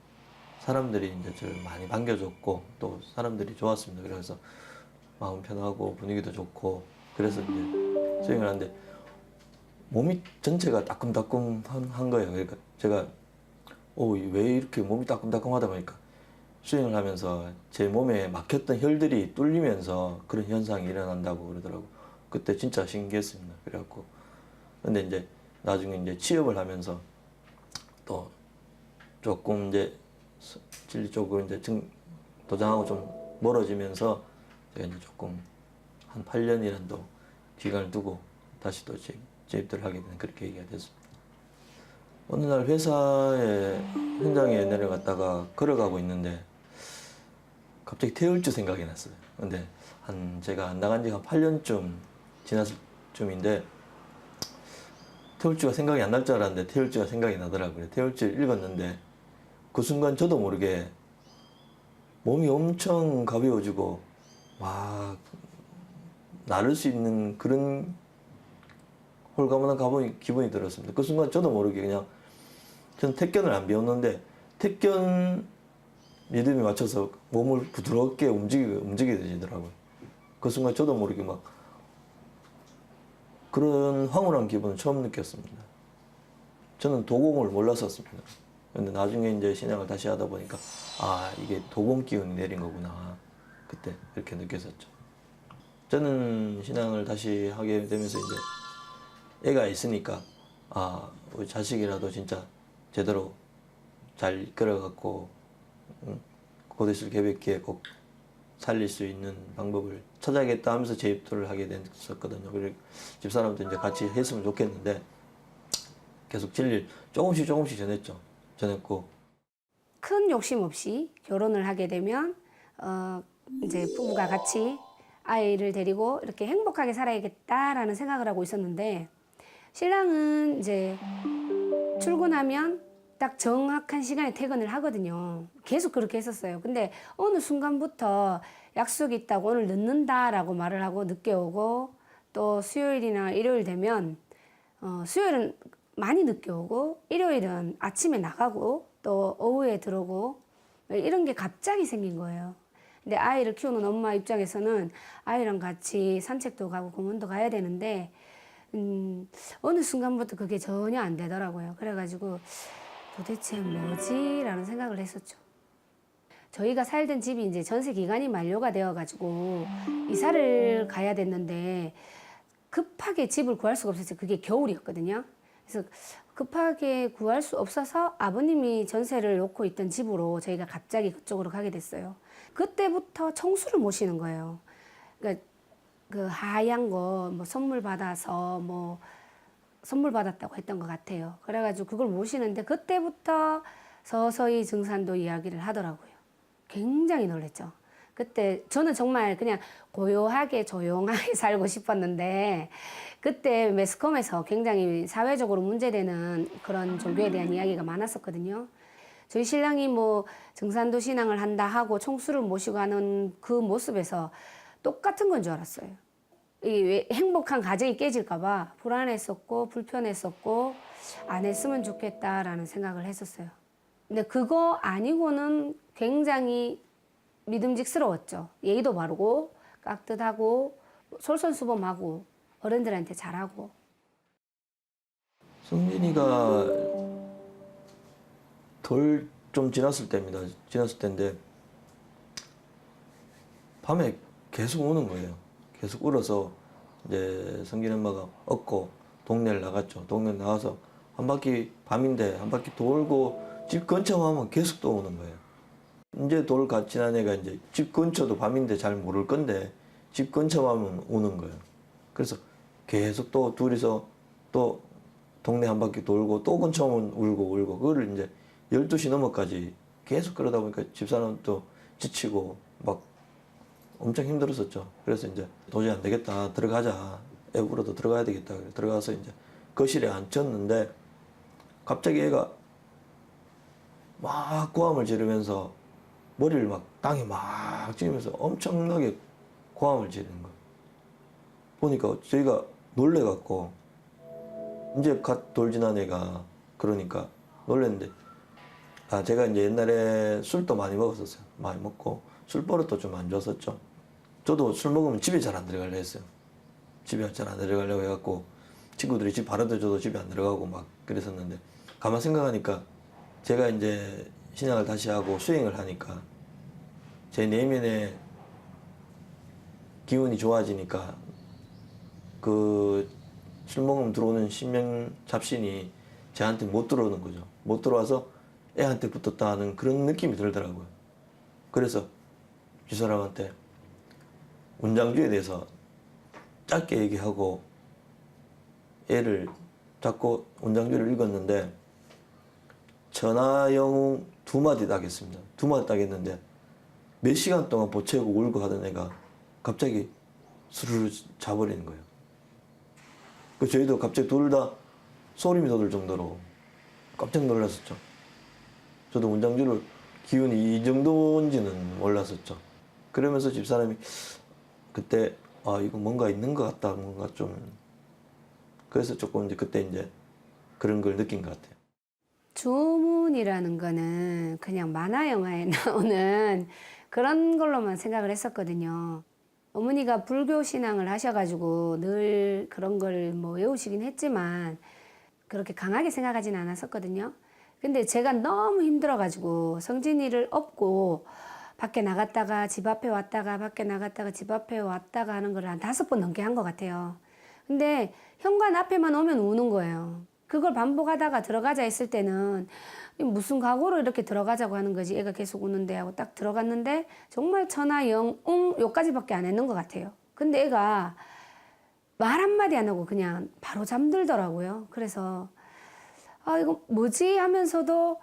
Speaker 6: 사람들이 이제 저를 많이 반겨줬고 또 사람들이 좋았습니다. 그래서 마음 편하고 분위기도 좋고 그래서 이제 수행을 하는데 몸이 전체가 따끔따끔한 거예요. 그러니까 제가 왜 이렇게 몸이 따끔따끔하다 보니까 수행을 하면서 제 몸에 막혔던 혈들이 뚫리면서 그런 현상이 일어난다고 그러더라고. 그때 진짜 신기했습니다. 그래갖고 근데 이제 나중에 이제 취업을 하면서 또 조금 이제 진리 쪽으로 이제 도장하고 좀 멀어지면서 제가 이제 조금 한 8년이라도 기간을 두고 다시 또 재입대를 하게 되는 그렇게 얘기가 됐습니다. 어느 날 회사에 현장에 내려갔다가 걸어가고 있는데 갑자기 태울주 생각이 났어요. 근데 제가 안 나간 지가 한 8년쯤 지났을 쯤인데 태울주가 생각이 안 날 줄 알았는데 태울주가 생각이 나더라고요. 태울주를 읽었는데 그 순간 저도 모르게 몸이 엄청 가벼워지고 막 나를 수 있는 그런 홀가분한 기분이 들었습니다. 그 순간 저도 모르게 그냥 전 택견을 안 배웠는데 택견 리듬에 맞춰서 몸을 부드럽게 움직이게 되더라고요. 그 순간 저도 모르게 막 그런 황홀한 기분을 처음 느꼈습니다. 저는 도공을 몰랐었습니다. 근데 나중에 이제 신앙을 다시 하다 보니까 이게 도공 기운이 내린 거구나. 그때 그렇게 느꼈었죠. 저는 신앙을 다시 하게 되면서 이제 애가 있으니까 우리 자식이라도 진짜 제대로 잘 이끌어갖고 곧있을 계획기에 꼭 살릴 수 있는 방법을 찾아야겠다 하면서 재입도를 하게 됐었거든요. 그리고 집사람도 이제 같이 했으면 좋겠는데 계속 진리를 조금씩 전했고.
Speaker 7: 큰 욕심 없이 결혼을 하게 되면 이제 부부가 같이 아이를 데리고 이렇게 행복하게 살아야겠다라는 생각을 하고 있었는데 신랑은 이제 출근하면 딱 정확한 시간에 퇴근을 하거든요. 계속 그렇게 했었어요. 근데 어느 순간부터 약속이 있다고 오늘 늦는다라고 말을 하고 늦게 오고 또 수요일이나 일요일 되면 수요일은 많이 늦게 오고 일요일은 아침에 나가고 또 오후에 들어오고 이런 게 갑자기 생긴 거예요. 근데 아이를 키우는 엄마 입장에서는 아이랑 같이 산책도 가고 공원도 가야 되는데 어느 순간부터 그게 전혀 안 되더라고요. 그래가지고 도대체 뭐지? 라는 생각을 했었죠. 저희가 살던 집이 이제 전세 기간이 만료가 되어가지고 이사를 가야 됐는데 급하게 집을 구할 수가 없었어요. 그게 겨울이었거든요. 그래서 급하게 구할 수 없어서 아버님이 전세를 놓고 있던 집으로 저희가 갑자기 그쪽으로 가게 됐어요. 그때부터 청수를 모시는 거예요. 그러니까 그 하얀 거 뭐 선물 받아서 뭐 선물 받았다고 했던 것 같아요. 그래가지고 그걸 모시는데 그때부터 서서히 증산도 이야기를 하더라고요. 굉장히 놀랐죠. 그때 저는 정말 그냥 고요하게 조용하게 살고 싶었는데 그때 매스컴에서 굉장히 사회적으로 문제되는 그런 종교에 대한 이야기가 많았었거든요. 저희 신랑이 뭐 증산도 신앙을 한다 하고 총수를 모시고 하는 그 모습에서 똑같은 건 줄 알았어요. 이 행복한 가정이 깨질까봐 불안했었고 불편했었고 안 했으면 좋겠다라는 생각을 했었어요. 근데 그거 아니고는 굉장히 믿음직스러웠죠. 예의도 바르고 깍듯하고 솔선수범하고 어른들한테 잘하고.
Speaker 6: 성진이가 덜 좀 지났을 때입니다. 지났을 때인데 밤에 계속 우는 거예요. 계속 울어서 이제 성진 엄마가 업고 동네를 나갔죠. 동네 나가서 한 바퀴 밤인데 한 바퀴 돌고 집 근처만 하면 계속 또 오는 거예요. 이제 돌 지난 애가 이제 집 근처도 밤인데 잘 모를 건데 집 근처만 하면 오는 거예요. 그래서 계속 또 둘이서 또 동네 한 바퀴 돌고 또 근처 오면 울고 그거를 이제 12시 넘어까지 계속 그러다 보니까 집사람도 지치고 막 엄청 힘들었었죠. 그래서 이제 도저히 안 되겠다. 들어가자. 애 울어도 들어가야 되겠다. 들어가서 이제 거실에 앉혔는데 갑자기 애가 막 고함을 지르면서 머리를 막 땅에 막 찌르면서 엄청나게 고함을 지르는 거예요. 보니까 저희가 놀래갖고 이제 갓 돌 지난 애가 그러니까 놀랬는데 제가 이제 옛날에 술도 많이 먹었었어요. 많이 먹고 술버릇도 좀 안 좋았었죠. 저도 술 먹으면 집에 잘 안 들어가려 했어요. 집에 잘 안 들어가려고 해갖고 친구들이 집 바라도 줘도 집에 안 들어가고 막 그랬었는데 가만 생각하니까 제가 이제 신앙을 다시 하고 수행을 하니까 제 내면에 기운이 좋아지니까 그 술 먹으면 들어오는 신명 잡신이 저한테 못 들어오는 거죠. 못 들어와서 애한테 붙었다는 그런 느낌이 들더라고요. 그래서 집사람한테 운장주에 대해서 짧게 얘기하고 애를 잡고 운장주를 읽었는데 천하영웅 2마디 따겠습니다. 2마디 따겠는데 몇 시간 동안 보채고 울고 하던 애가 갑자기 술을 자버리는 거예요. 그 저희도 갑자기 둘 다 소름이 돋을 정도로 깜짝 놀랐었죠. 저도 운장주를 기운이 이 정도인지는 몰랐었죠. 그러면서 집사람이 그때 이거 뭔가 있는 것 같다, 뭔가 좀 그래서 조금 이제 그때 이제 그런 걸 느낀 것 같아요.
Speaker 7: 주문이라는 거는 그냥 만화 영화에 나오는 그런 걸로만 생각을 했었거든요. 어머니가 불교 신앙을 하셔가지고 늘 그런 걸 뭐 외우시긴 했지만 그렇게 강하게 생각하진 않았었거든요. 근데 제가 너무 힘들어가지고 성진이를 업고 밖에 나갔다가 집 앞에 왔다가 밖에 나갔다가 집 앞에 왔다가 하는 걸 한 5번 넘게 한 것 같아요. 근데 현관 앞에만 오면 우는 거예요. 그걸 반복하다가 들어가자 했을 때는 무슨 각오로 이렇게 들어가자고 하는 거지, 애가 계속 우는데 하고 딱 들어갔는데 정말 천하영웅 요까지밖에 안 했는 것 같아요. 근데 애가 말 한마디 안 하고 그냥 바로 잠들더라고요. 그래서 이거 뭐지 하면서도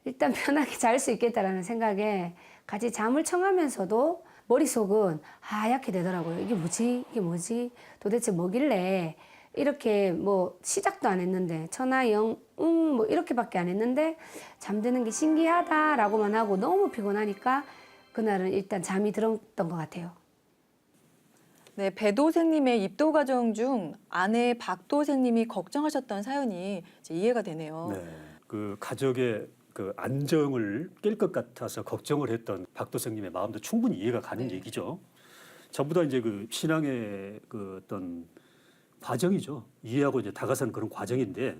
Speaker 7: 일단 편하게 잘 수 있겠다라는 생각에 같이 잠을 청하면서도 머릿속은 하얗게 되더라고요. 이게 뭐지? 이게 뭐지? 도대체 뭐길래 이렇게 뭐 시작도 안 했는데 천하영웅 뭐 이렇게밖에 안 했는데 잠드는 게 신기하다라고만 하고 너무 피곤하니까 그날은 일단 잠이 들었던 것 같아요.
Speaker 1: 네, 배도생님의 입도 과정 중 아내 박도생님이 걱정하셨던 사연이 이제 이해가 되네요.
Speaker 2: 네, 그 가족의 그 안정을 깰 것 같아서 걱정을 했던 박도생님의 마음도 충분히 이해가 가는
Speaker 1: 네.
Speaker 2: 얘기죠. 전부 다 이제 그 신앙의 그 어떤 과정이죠. 이해하고 이제 다가서는 그런 과정인데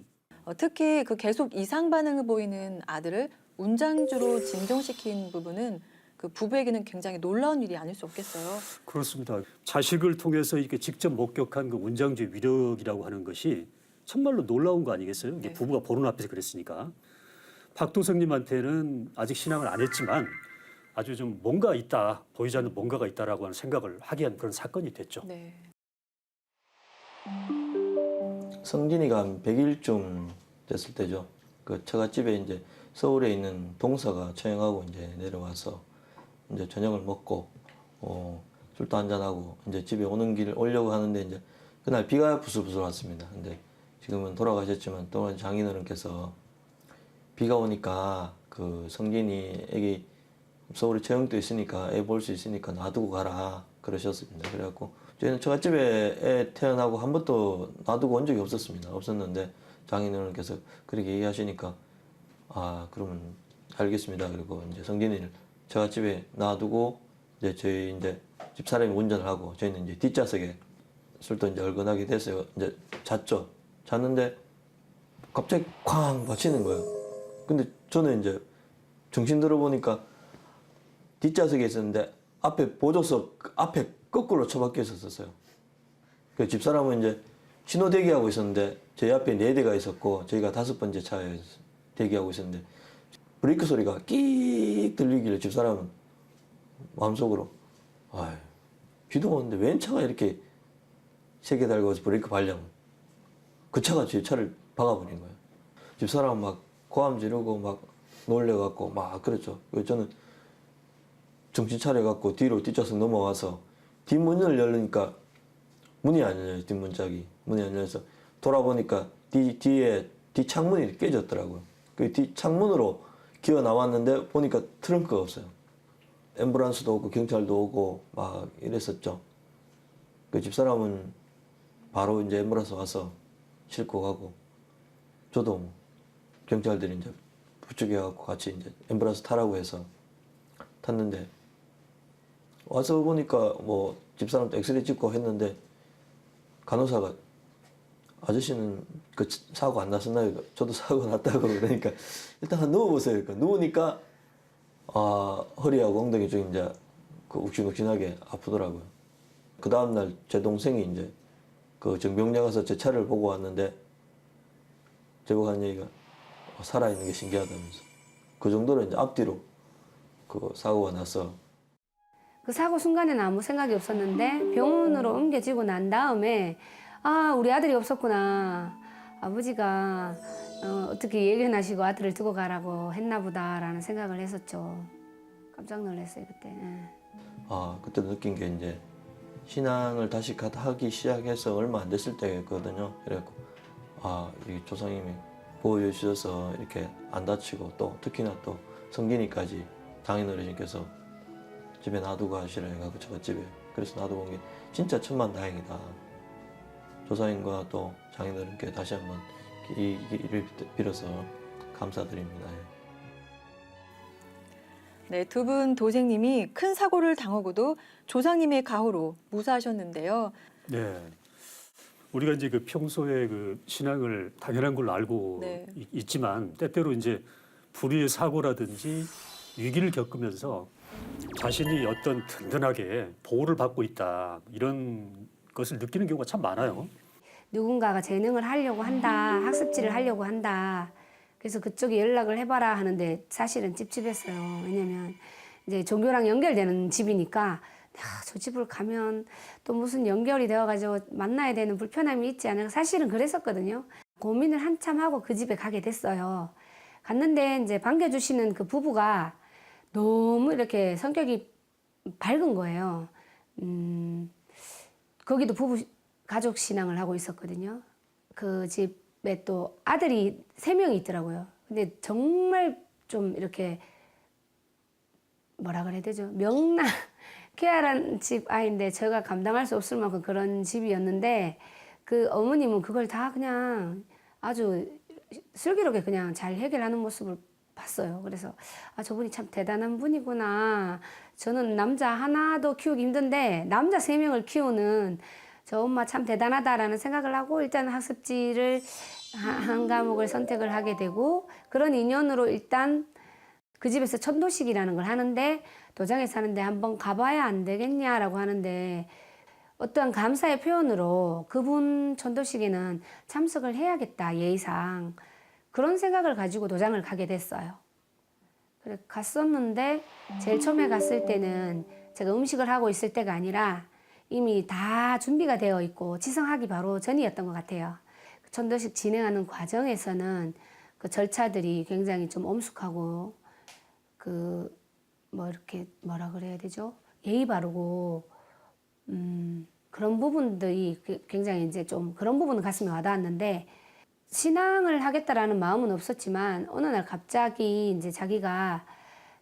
Speaker 1: 특히 그 계속 이상 반응을 보이는 아들을 운장주로 진정시킨 부분은 그 부부에게는 굉장히 놀라운 일이 아닐 수 없겠어요.
Speaker 2: 그렇습니다. 자식을 통해서 이렇게 직접 목격한 그 운장주의 위력이라고 하는 것이 정말로 놀라운 거 아니겠어요? 이게
Speaker 1: 네.
Speaker 2: 부부가 보는 앞에서 그랬으니까. 박도생님한테는 아직 신앙을 안 했지만 아주 좀 뭔가 있다, 보이지 않는 뭔가가 있다라고 하는 생각을 하게 한 그런 사건이 됐죠.
Speaker 1: 네.
Speaker 6: 성진이가 한 100일쯤 됐을 때죠. 그 처갓집에 이제 서울에 있는 동서가 처형하고 이제 내려와서 이제 저녁을 먹고 술도 한잔하고 이제 집에 오는 길 오려고 하는데 이제 그날 비가 부슬부슬 왔습니다. 근데 지금은 돌아가셨지만 또 장인어른께서 비가 오니까 그 성진이 애기 서울에 처형도 있으니까 애 볼 수 있으니까 놔두고 가라 그러셨습니다. 그래갖고 저희는 처갓집에 애 태어나고 한 번도 놔두고 온 적이 없었습니다. 없었는데 장인어른께서 그렇게 얘기하시니까 그러면 알겠습니다. 그리고 이제 성진이를 처갓집에 놔두고 이제 저희 이제 집사람이 운전을 하고 저희는 이제 뒷좌석에 술도 이제 얼큰하게 됐어요. 이제 잤죠. 잤는데 갑자기 쾅 맞히는 거예요. 근데 저는 이제 정신 들어보니까 뒷좌석에 있었는데 앞에 보조석 앞에 거꾸로 처박혀 있었어요. 그 집사람은 이제 신호 대기하고 있었는데 저희 앞에 4대가 있었고 저희가 5번째 차에 대기하고 있었는데 브레이크 소리가 끽 들리길래 집사람은 마음속으로 비도 오는데 웬 차가 이렇게 세게 달고 브레이크 밟냐고 그 차가 제 차를 박아버린 거예요. 집사람은 막 고함 지르고 막 놀래갖고 막 그랬죠. 저는 정신 차려갖고 뒤로 뒷좌석 넘어와서 뒷문을 열으니까 문이 안 열려요. 뒷문짝이 문이 안 열려서 돌아보니까 뒤에 뒷창문이 깨졌더라고요. 그 뒷창문으로 기어 나왔는데 보니까 트렁크가 없어요. 앰뷸런스도 오고 경찰도 오고 막 이랬었죠. 그 집사람은 바로 이제 앰뷸런스 와서 싣고 가고 저도 경찰들이 이제 부축해 갖고 같이 이제 앰뷸런스 타라고 해서 탔는데 와서 보니까 뭐 집사람도 엑스레이 찍고 했는데 간호사가 아저씨는 그 사고 안 났었나요? 저도 사고 났다고 그러니까 일단 누워보세요. 그러니까 누우니까 허리하고 엉덩이 쪽이 이제 그 욱신욱신하게 아프더라고요. 그 다음날 제 동생이 이제 그 정병래 가서 제 차를 보고 왔는데 제보가 한 얘기가 살아있는 게 신기하다면서 그 정도로 이제 앞뒤로 그 사고가 나서
Speaker 7: 그 사고 순간에는 아무 생각이 없었는데 병원으로 옮겨지고 난 다음에 우리 아들이 없었구나. 아버지가 어떻게 얘기를 하시고 아들을 두고 가라고 했나 보다라는 생각을 했었죠. 깜짝 놀랐어요 그때. 예.
Speaker 6: 그때 느낀 게 이제 신앙을 다시 하기 시작해서 얼마 안 됐을 때거든요. 그래갖고 이 조상님이 보호해 주셔서 이렇게 안 다치고 또 특히나 또 성gin이까지 장인어르신께서 집에 놔두고 하시라 해가지고 제가 집에 그래서 놔두고 온 게 진짜 천만다행이다. 조상님과 또 장인어른께 다시 한번 이 길을 빌어서 감사드립니다.
Speaker 1: 네, 두 분 도생님이 큰 사고를 당하고도 조상님의 가호로 무사하셨는데요.
Speaker 2: 네. 우리가 이제 그 평소에 그 신앙을 당연한 걸로 알고
Speaker 1: 네.
Speaker 2: 있지만 때때로 이제 불의의 사고라든지 위기를 겪으면서 자신이 어떤 든든하게 보호를 받고 있다 이런 것을 느끼는 경우가 참 많아요.
Speaker 7: 누군가가 재능을 하려고 한다, 학습지를 하려고 한다. 그래서 그쪽에 연락을 해봐라 하는데 사실은 찝찝했어요. 왜냐면 이제 종교랑 연결되는 집이니까 저 집을 가면 또 무슨 연결이 되어가지고 만나야 되는 불편함이 있지 않을까. 사실은 그랬었거든요. 고민을 한참 하고 그 집에 가게 됐어요. 갔는데 이제 반겨주시는 그 부부가 너무 이렇게 성격이 밝은 거예요. 거기도 부부 가족 신앙을 하고 있었거든요. 그 집에 또 아들이 3명이 있더라고요. 근데 정말 좀 이렇게 뭐라 그래야 되죠? 쾌활한 집 아이인데 제가 감당할 수 없을 만큼 그런 집이었는데 그 어머님은 그걸 다 그냥 아주 슬기롭게 그냥 잘 해결하는 모습을 봤어요. 그래서 저분이 참 대단한 분이구나. 저는 남자 하나도 키우기 힘든데 남자 3명을 키우는 저 엄마 참 대단하다라는 생각을 하고 일단 학습지를 한 과목을 선택을 하게 되고 그런 인연으로 일단 그 집에서 천도식이라는 걸 하는데 도장에 사는데 한번 가봐야 안 되겠냐라고 하는데 어떠한 감사의 표현으로 그분 천도식에는 참석을 해야겠다 예의상 그런 생각을 가지고 도장을 가게 됐어요. 그래 갔었는데 제일 처음에 갔을 때는 제가 음식을 하고 있을 때가 아니라 이미 다 준비가 되어 있고 지성하기 바로 전이었던 것 같아요. 천도식 진행하는 과정에서는 그 절차들이 굉장히 좀 엄숙하고 그 뭐 이렇게 뭐라 그래야 되죠? 예의 바르고 그런 부분들이 굉장히 이제 좀 그런 부분은 가슴에 와닿았는데 신앙을 하겠다라는 마음은 없었지만 어느 날 갑자기 이제 자기가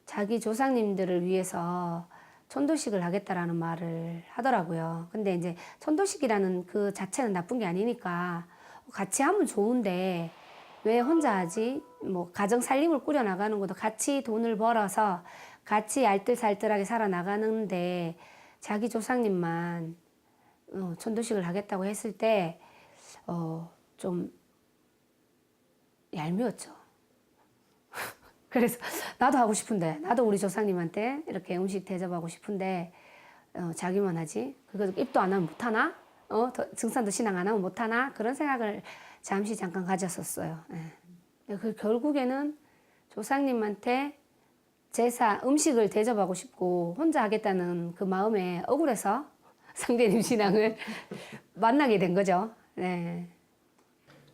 Speaker 7: 자기 조상님들을 위해서 천도식을 하겠다라는 말을 하더라고요. 근데 이제 천도식이라는 그 자체는 나쁜 게 아니니까 같이 하면 좋은데 왜 혼자 하지? 뭐 가정 살림을 꾸려 나가는 것도 같이 돈을 벌어서 같이 알뜰살뜰하게 살아나가는데 자기 조상님만 천도식을 하겠다고 했을 때 좀 얄미웠죠. 그래서 나도 하고 싶은데 나도 우리 조상님한테 이렇게 음식 대접하고 싶은데 자기만 하지? 그거 입도 안 하면 못하나? 증산도 신앙 안 하면 못하나? 그런 생각을 잠깐 가졌었어요. 예. 그 결국에는 조상님한테 제사 음식을 대접하고 싶고 혼자 하겠다는 그 마음에 억울해서 상대님 신앙을 만나게 된 거죠. 네.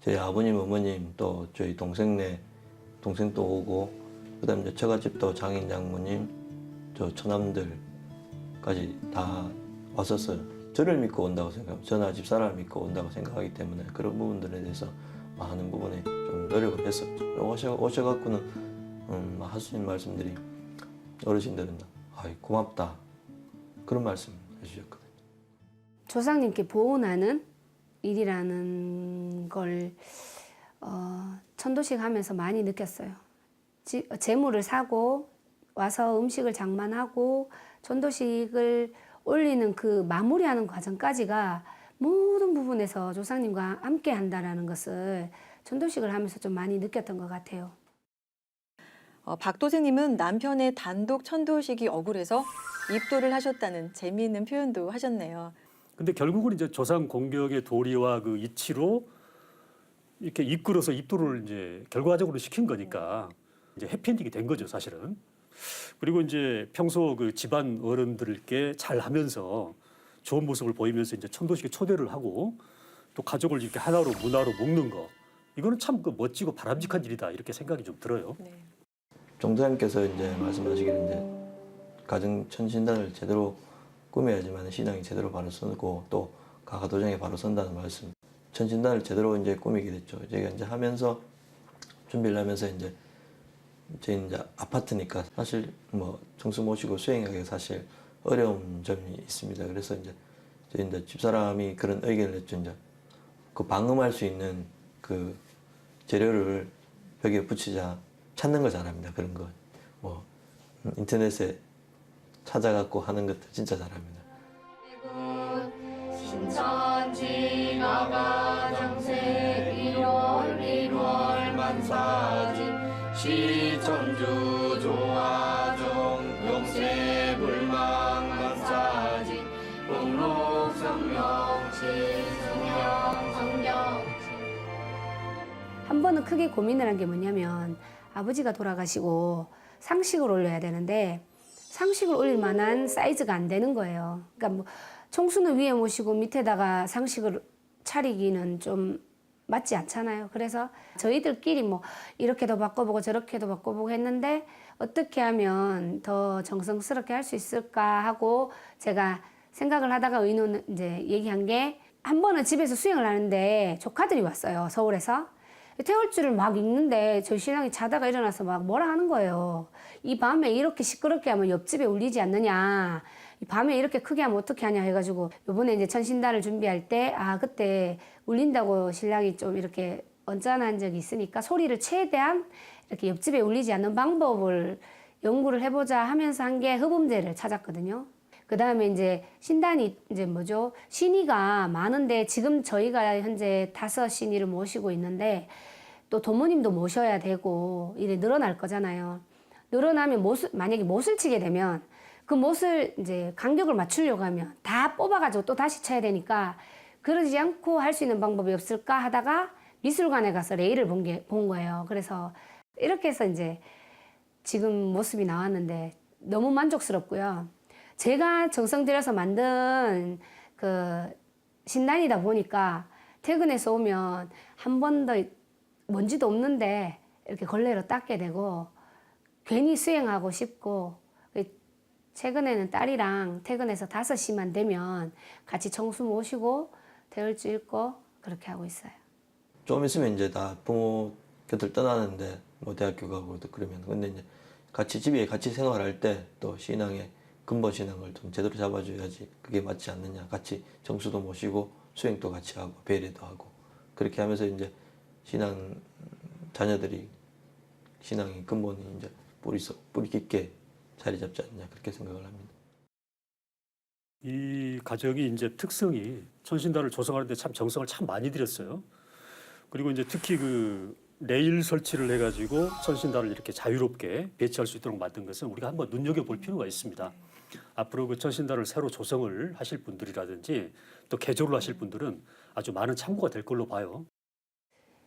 Speaker 6: 저희 아버님, 어머님 또 저희 동생도 오고 그다음에 이제 처갓집도 장인 장모님, 저 처남들까지 다 왔었어요. 저를 믿고 온다고 생각하고 저나 집사람을 믿고 온다고 생각하기 때문에 그런 부분들에 대해서 많은 부분에 좀 노력을 했었죠. 오셔갖고는 할 수 있는 말씀들이 어르신들은 고맙다 그런 말씀 해주셨거든요.
Speaker 7: 조상님께 보온하는 일이라는 걸 천도식 하면서 많이 느꼈어요. 재물을 사고 와서 음식을 장만하고 전도식을 올리는 그 마무리하는 과정까지가 모든 부분에서 조상님과 함께 한다라는 것을 전도식을 하면서 좀 많이 느꼈던 것 같아요.
Speaker 1: 박 도생님은 남편의 단독 천도식이 억울해서 입도를 하셨다는 재미있는 표현도 하셨네요.
Speaker 2: 근데 결국은 이제 조상 공격의 도리와 그 이치로 이렇게 이끌어서 입도를 이제 결과적으로 시킨 거니까 이제 해피엔딩이 된 거죠, 사실은. 그리고 이제 평소 그 집안 어른들께 잘 하면서 좋은 모습을 보이면서 이제 천도식에 초대를 하고 또 가족을 이렇게 하나로 문화로 묶는 거. 이거는 참 그 멋지고 바람직한 일이다 이렇게 생각이 좀 들어요.
Speaker 1: 네.
Speaker 6: 종사님께서 이제 말씀하시기를 이제 가정 천신단을 제대로 꾸며야지만 신앙이 제대로 바로 서고 또 가가도장에 바로 선다는 말씀. 천신단을 제대로 이제 꾸미게 됐죠. 제가 이제 하면서 준비를 하면서 이제 저희 이제 아파트니까 사실 뭐 청수 모시고 수행하기가 사실 어려운 점이 있습니다. 그래서 이제 저희 이제 집사람이 그런 의견을 냈죠. 이제 그 방음할 수 있는 그 재료를 벽에 붙이자. 찾는 걸 잘합니다. 그런 거. 뭐 인터넷에 찾아갖고 하는 것도 진짜 잘합니다.
Speaker 5: 신천지 나가장세 1월 만사지 시천주 조화정 영세 불망 만사지 목록 성명 시승령 성경.
Speaker 7: 한 번은 크게 고민을 한 게 뭐냐면 아버지가 돌아가시고 상식을 올려야 되는데 상식을 올릴 만한 사이즈가 안 되는 거예요. 그러니까 뭐 총수는 위에 모시고 밑에다가 상식을 차리기는 좀 맞지 않잖아요. 그래서 저희들끼리 뭐 이렇게도 바꿔보고 저렇게도 바꿔보고 했는데 어떻게 하면 더 정성스럽게 할 수 있을까 하고 제가 생각을 하다가 의논 이제 얘기한 게 한 번은 집에서 수행을 하는데 조카들이 왔어요. 서울에서. 태울줄을 막 읽는데 저희 신랑이 자다가 일어나서 막 뭐라 하는 거예요. 이 밤에 이렇게 시끄럽게 하면 옆집에 울리지 않느냐. 이 밤에 이렇게 크게 하면 어떻게 하냐 해가지고 요번에 이제 천신단을 준비할 때 그때 울린다고 신랑이 좀 이렇게 언짢은 적이 있으니까 소리를 최대한 이렇게 옆집에 울리지 않는 방법을 연구를 해보자 하면서 한 게 흡음제를 찾았거든요. 그 다음에 이제 신단이 이제 뭐죠? 신의가 많은데 지금 저희가 현재 5 신의를 모시고 있는데 또 도모님도 모셔야 되고 이래 늘어날 거잖아요. 늘어나면 만약에 못을 치게 되면 그 못을 이제 간격을 맞추려고 하면 다 뽑아가지고 또 다시 쳐야 되니까 그러지 않고 할 수 있는 방법이 없을까 하다가 미술관에 가서 레일을 본 거예요. 그래서 이렇게 해서 이제 지금 모습이 나왔는데 너무 만족스럽고요. 제가 정성 들여서 만든 그 신단이다 보니까 퇴근해서 오면 한 번 더 먼지도 없는데 이렇게 걸레로 닦게 되고 괜히 수행하고 싶고 최근에는 딸이랑 퇴근해서 5시만 되면 같이 청수 모시고 대을주 읽고 그렇게 하고 있어요.
Speaker 6: 좀 있으면 이제 다 부모 곁을 떠나는데 뭐 대학교 가고 또 그러면 근데 이제 같이 집에 같이 생활할 때 또 신앙의 근본 신앙을 좀 제대로 잡아줘야지 그게 맞지 않느냐. 같이 정수도 모시고 수행도 같이 하고 배례도 하고 그렇게 하면서 이제 신앙 자녀들이 신앙의 근본이 이제 뿌리 깊게 자리 잡지 않느냐 그렇게 생각을 합니다.
Speaker 2: 이 가정이 이제 특성이 천신단을 조성하는데 참 정성을 참 많이 들였어요. 그리고 이제 특히 그 레일 설치를 해가지고 천신단을 이렇게 자유롭게 배치할 수 있도록 만든 것은 우리가 한번 눈여겨볼 필요가 있습니다. 앞으로 그 천신단을 새로 조성을 하실 분들이라든지 또 개조를 하실 분들은 아주 많은 참고가 될 걸로 봐요.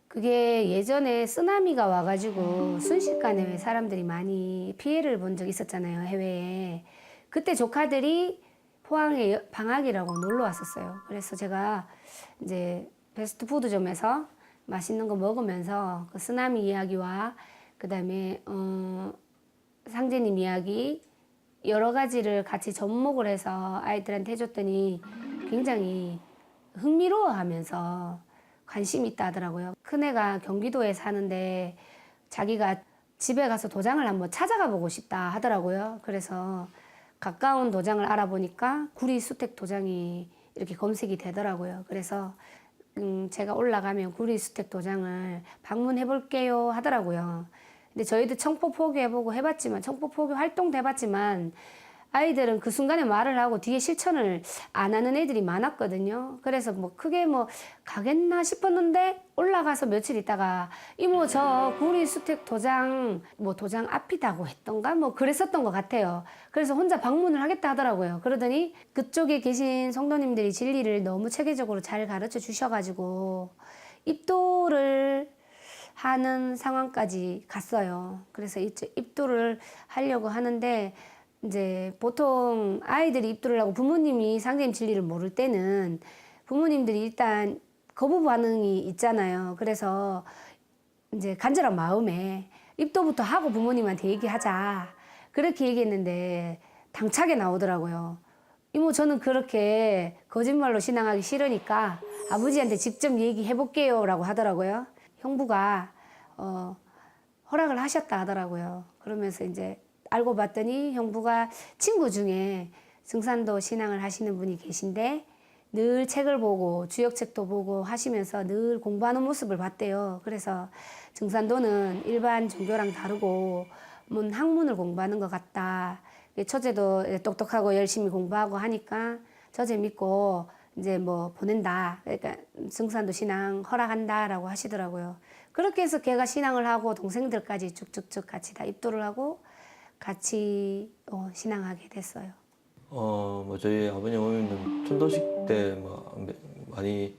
Speaker 7: 그게 예전에 쓰나미가 와가지고 순식간에 사람들이 많이 피해를 본 적이 있었잖아요, 해외에. 그때 조카들이 포항에 방학이라고 놀러 왔었어요. 그래서 제가 이제 패스트푸드점에서 맛있는 거 먹으면서 그 쓰나미 이야기와 그다음에 상제님 이야기 여러 가지를 같이 접목을 해서 아이들한테 해줬더니 굉장히 흥미로워하면서 관심이 있다 하더라고요. 큰애가 경기도에 사는데 자기가 집에 가서 도장을 한번 찾아가 보고 싶다 하더라고요. 그래서 가까운 도장을 알아보니까 구리수택 도장이 이렇게 검색이 되더라고요. 그래서 제가 올라가면 구리수택 도장을 방문해 볼게요 하더라고요. 근데 저희도 청포 포교해보고 해봤지만, 청포 포교 활동도 해봤지만 아이들은 그 순간에 말을 하고 뒤에 실천을 안 하는 애들이 많았거든요. 그래서 뭐 크게 뭐 가겠나 싶었는데 올라가서 며칠 있다가 이모 저 구리수택 도장 뭐 도장 앞이다고 했던가 뭐 그랬었던 것 같아요. 그래서 혼자 방문을 하겠다 하더라고요. 그러더니 그쪽에 계신 성도님들이 진리를 너무 체계적으로 잘 가르쳐 주셔가지고 입도를 하는 상황까지 갔어요. 그래서 이제 입도를 하려고 하는데 이제 보통 아이들이 입도를 하고 부모님이 상대님 진리를 모를 때는 부모님들이 일단 거부 반응이 있잖아요. 그래서 이제 간절한 마음에 입도부터 하고 부모님한테 얘기하자. 그렇게 얘기했는데 당차게 나오더라고요. 이모 저는 그렇게 거짓말로 신앙하기 싫으니까 아버지한테 직접 얘기해 볼게요 라고 하더라고요. 형부가 허락을 하셨다 하더라고요. 그러면서 이제 알고 봤더니 형부가 친구 중에 증산도 신앙을 하시는 분이 계신데 늘 책을 보고 주역책도 보고 하시면서 늘 공부하는 모습을 봤대요. 그래서 증산도는 일반 종교랑 다르고 학문을 공부하는 것 같다. 처제도 똑똑하고 열심히 공부하고 하니까 처제 믿고 이제 뭐 보낸다. 그러니까 증산도 신앙 허락한다라고 하시더라고요. 그렇게 해서 걔가 신앙을 하고 동생들까지 쭉쭉쭉 같이 다 입도를 하고 같이 신앙하게 됐어요.
Speaker 6: 뭐 저희 아버님 어머님은 천도식 때 뭐 많이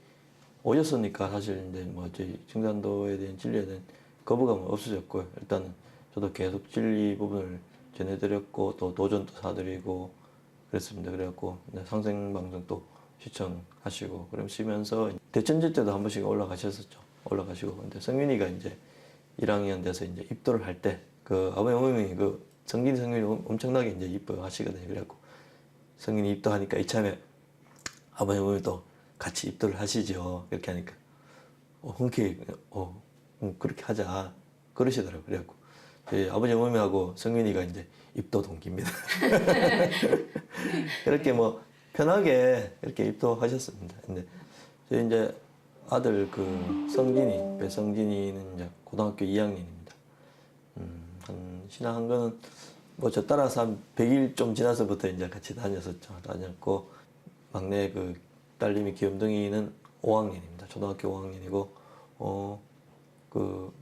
Speaker 6: 오셨으니까 사실 이제 뭐 저희 증산도에 대한 진리에 대한 거부감은 없어졌고요. 일단은 저도 계속 진리 부분을 전해드렸고 또 도전도 사드리고 그랬습니다. 그래갖고 상생 방송도 시청하시고 그러시면서 대천절 때도 한 번씩 올라가셨었죠. 올라가시고 근데 성윤이가 이제 1학년 돼서 이제 입도를 할 때 그 아버님 어머님이 그 성균이 엄청나게 이제 이뻐하시거든요. 그래갖고 성균이 입도하니까 이참에 아버님 어머니도 같이 입도를 하시죠. 이렇게 하니까 흔쾌히 그렇게 하자 그러시더라고요. 그래갖고 저희 아버지 어머니하고 성균이가 이제 입도 동기입니다. 이렇게 뭐 편하게 이렇게 입도하셨습니다. 근데 저희 이제 아들 그 성진이 배성진이는 이제 고등학교 2학년입니다. 한 신앙한 거는 뭐 저 따라서 한 100일 좀 지나서부터 이제 같이 다녔었죠. 다녔고 막내 그 딸님이 귀염둥이는 5학년입니다. 초등학교 5학년이고 그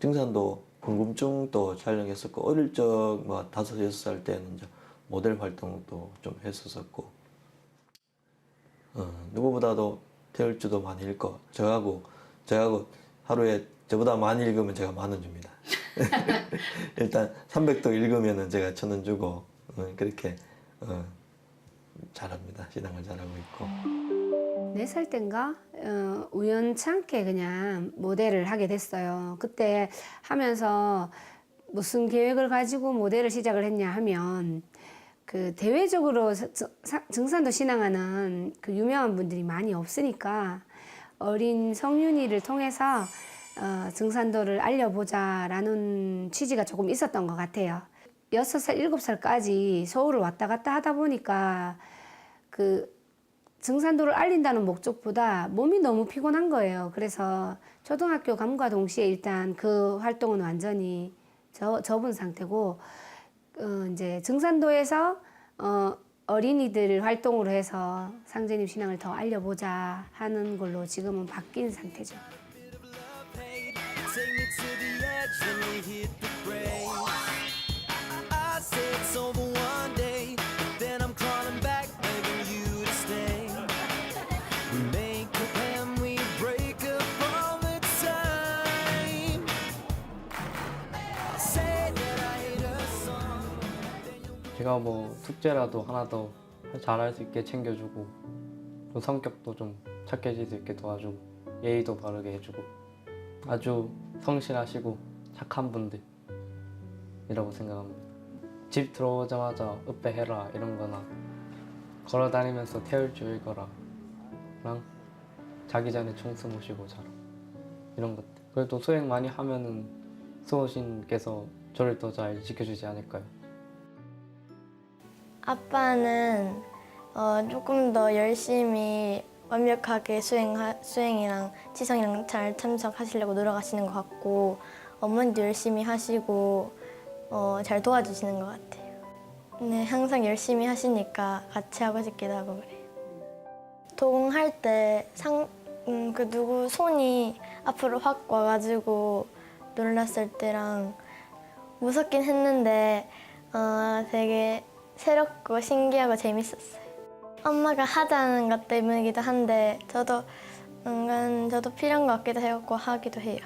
Speaker 6: 증산도 궁금증도 촬영했었고 어릴 적 뭐 5, 6살 때는 이제 모델 활동도 좀 했었었고 누구보다도 태울 줄도 많이 읽고 저하고 하루에 저보다 많이 읽으면 제가 10,000원 줍니다. 일단 300도 읽으면은 제가 1,000원 주고 그렇게 잘합니다. 신앙을 잘하고 있고.
Speaker 7: 4살 땐가 우연찮게 그냥 모델을 하게 됐어요. 그때 하면서 무슨 계획을 가지고 모델을 시작을 했냐 하면 그 대외적으로 증산도 신앙하는 그 유명한 분들이 많이 없으니까 어린 성윤이를 통해서 증산도를 알려보자라는 취지가 조금 있었던 것 같아요. 6살, 7살까지 서울을 왔다 갔다 하다 보니까 그 증산도를 알린다는 목적보다 몸이 너무 피곤한 거예요. 그래서 초등학교 감과 동시에 일단 그 활동은 완전히 접은 상태고 이제 증산도에서 어린이들 활동으로 해서 상제님 신앙을 더 알려보자 하는 걸로 지금은 바뀐 상태죠.
Speaker 8: Take me to the edge, let me hit the brakes. I say it's over one day, but then I'm crawling back, begging you to stay. We make up and we break up all the time. Say that I hate a song.
Speaker 9: 제가 뭐 숙제라도 하나 더 잘할 수 있게 챙겨주고 또 성격도 좀 착해질 수 있게 도와주고 예의도 바르게 해주고 아주 성실하시고 착한 분들이라고 생각합니다. 집 들어오자마자 으빼해라 이런 거나 걸어다니면서 태울 줄 읽어라 랑 자기 전에 총수 모시고 자라 이런 것들. 그래도 수행 많이 하면은 수호신께서 저를 더 잘 지켜주지 않을까요?
Speaker 10: 아빠는 조금 더 열심히 완벽하게 수행이랑 지성이랑 잘 참석하시려고 노력하시는 것 같고 어머니도 열심히 하시고 잘 도와주시는 것 같아요. 네, 항상 열심히 하시니까 같이 하고 싶기도 하고 그래요. 도공할 때 누구 손이 앞으로 확 와가지고 놀랐을 때랑 무섭긴 했는데 되게 새롭고 신기하고 재밌었어요. 엄마가 하자는 것 때문이기도 한데 저도 필요한 것 같기도 해갖고 하기도 해요.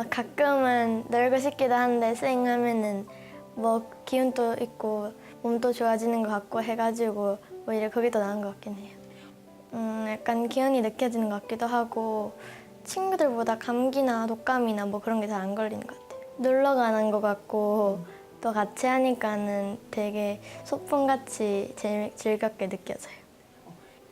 Speaker 10: 가끔은 놀고 싶기도 한데 스윙하면은 뭐 기운도 있고 몸도 좋아지는 것 같고 해가지고 오히려 그게 더 나은 것 같긴 해요. 약간 기운이 느껴지는 것 같기도 하고 친구들보다 감기나 독감이나 뭐 그런 게 잘 안 걸리는 것 같아요. 놀러 가는 것 같고 또 같이 하니까는 되게 소풍같이 즐겁게 느껴져요.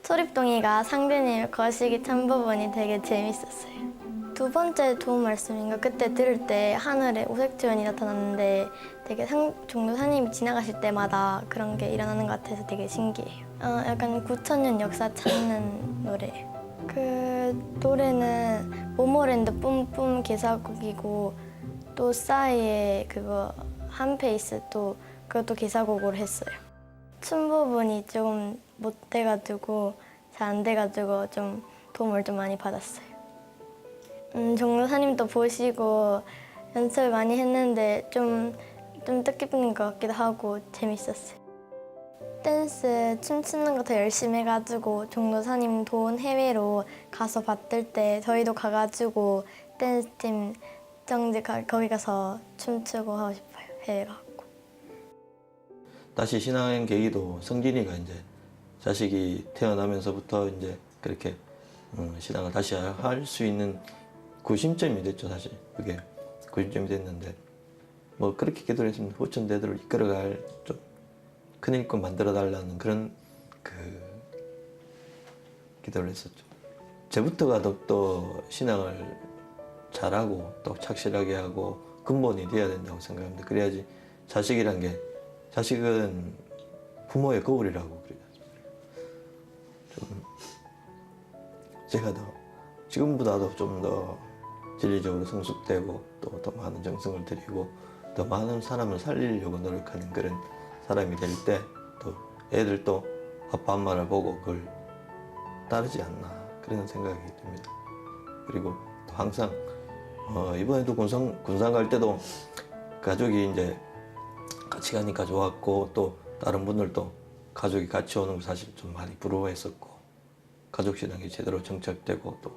Speaker 10: 소립동이가 상대님 거시기 참부분이 되게 재밌었어요. 두 번째 도움 말씀인가 그때 들을 때 하늘에 오색지원이 나타났는데 되게 종도사님이 지나가실 때마다 그런 게 일어나는 것 같아서 되게 신기해요. 약간 9,000년 역사 찾는 노래예요. 그 노래는 모모랜드 뿜뿜 개사곡이고 또 싸이의 그거 한 페이스 또 그것도 개사곡으로 했어요. 춤 부분이 좀 못 돼가지고 잘 안 돼가지고 좀 도움을 좀 많이 받았어요. 종도사님도 보시고 연습을 많이 했는데 좀 뜻깊은 것 같기도 하고 재밌었어요. 댄스 춤추는 거 더 열심히 해가지고 종도사님 도운 해외로 가서 받들 때 저희도 가가지고 댄스팀 거기 가서 춤추고 하고 싶어요. 해외 가고.
Speaker 6: 다시 신앙의 계기도 성진이가 이제 자식이 태어나면서부터 이제 그렇게 신앙을 다시 할 수 있는 구심점이 됐죠. 사실 그게 구심점이 됐는데 뭐 그렇게 기도를 했으면 후천대들을 이끌어갈 좀 큰 일꾼 만들어 달라는 그런 그 기도를 했었죠. 저부터가 또 신앙을 잘하고 또 착실하게 하고 근본이 돼야 된다고 생각합니다. 그래야지 자식이란 게 자식은 부모의 거울이라고 그래요. 좀 제가 더 지금보다도 좀 더 진리적으로 성숙되고 또 더 많은 정성을 들이고 더 많은 사람을 살리려고 노력하는 그런 사람이 될 때 또 애들도 아빠 엄마를 보고 그걸 따르지 않나 그런 생각이 듭니다. 그리고 또 항상 이번에도 군산 갈 때도 가족이 이제 같이 가니까 좋았고 또 다른 분들도 가족이 같이 오는 거 사실 좀 많이 부러워했었고 가족 신앙이 제대로 정착되고 또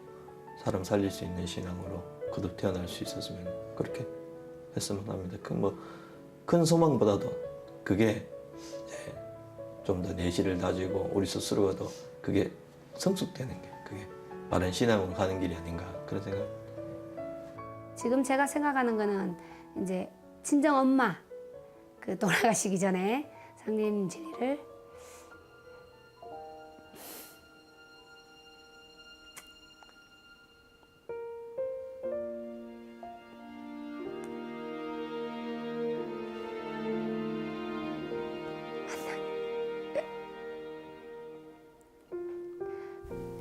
Speaker 6: 사람 살릴 수 있는 신앙으로 거듭 태어날 수 있었으면 그렇게 했으면 합니다. 큰 소망보다도 그게 좀 더 내실을 다지고 우리 스스로가도 그게 성숙되는 게 그게 바른 신앙으로 가는 길이 아닌가 그런 생각.
Speaker 7: 지금 제가 생각하는 거는 이제 친정 엄마 그 돌아가시기 전에 상님 진리를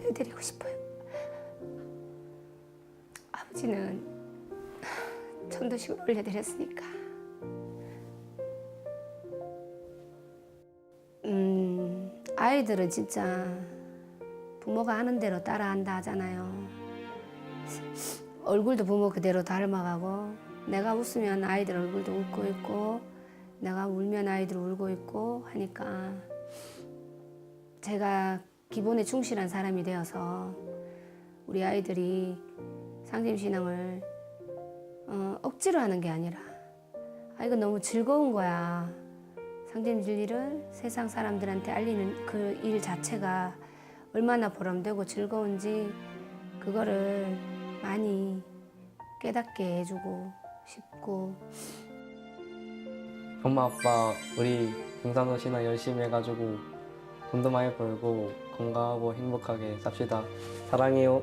Speaker 7: 해드리고 싶어요. 아버지는 천도식을 올려드렸으니까 아이들은 진짜 부모가 하는 대로 따라한다 하잖아요. 얼굴도 부모 그대로 닮아가고 내가 웃으면 아이들 얼굴도 웃고 있고 내가 울면 아이들 울고 있고 하니까 제가 기본에 충실한 사람이 되어서 우리 아이들이 상심신앙을 억지로 하는 게 아니라 이거 너무 즐거운 거야. 상심 진리를 세상 사람들한테 알리는 그 일 자체가 얼마나 보람되고 즐거운지 그거를 많이 깨닫게 해주고 싶고.
Speaker 9: 엄마 아빠 우리 등산도 신앙 열심히 해가지고 돈도 많이 벌고 건강하고 행복하게 삽시다. 사랑해요.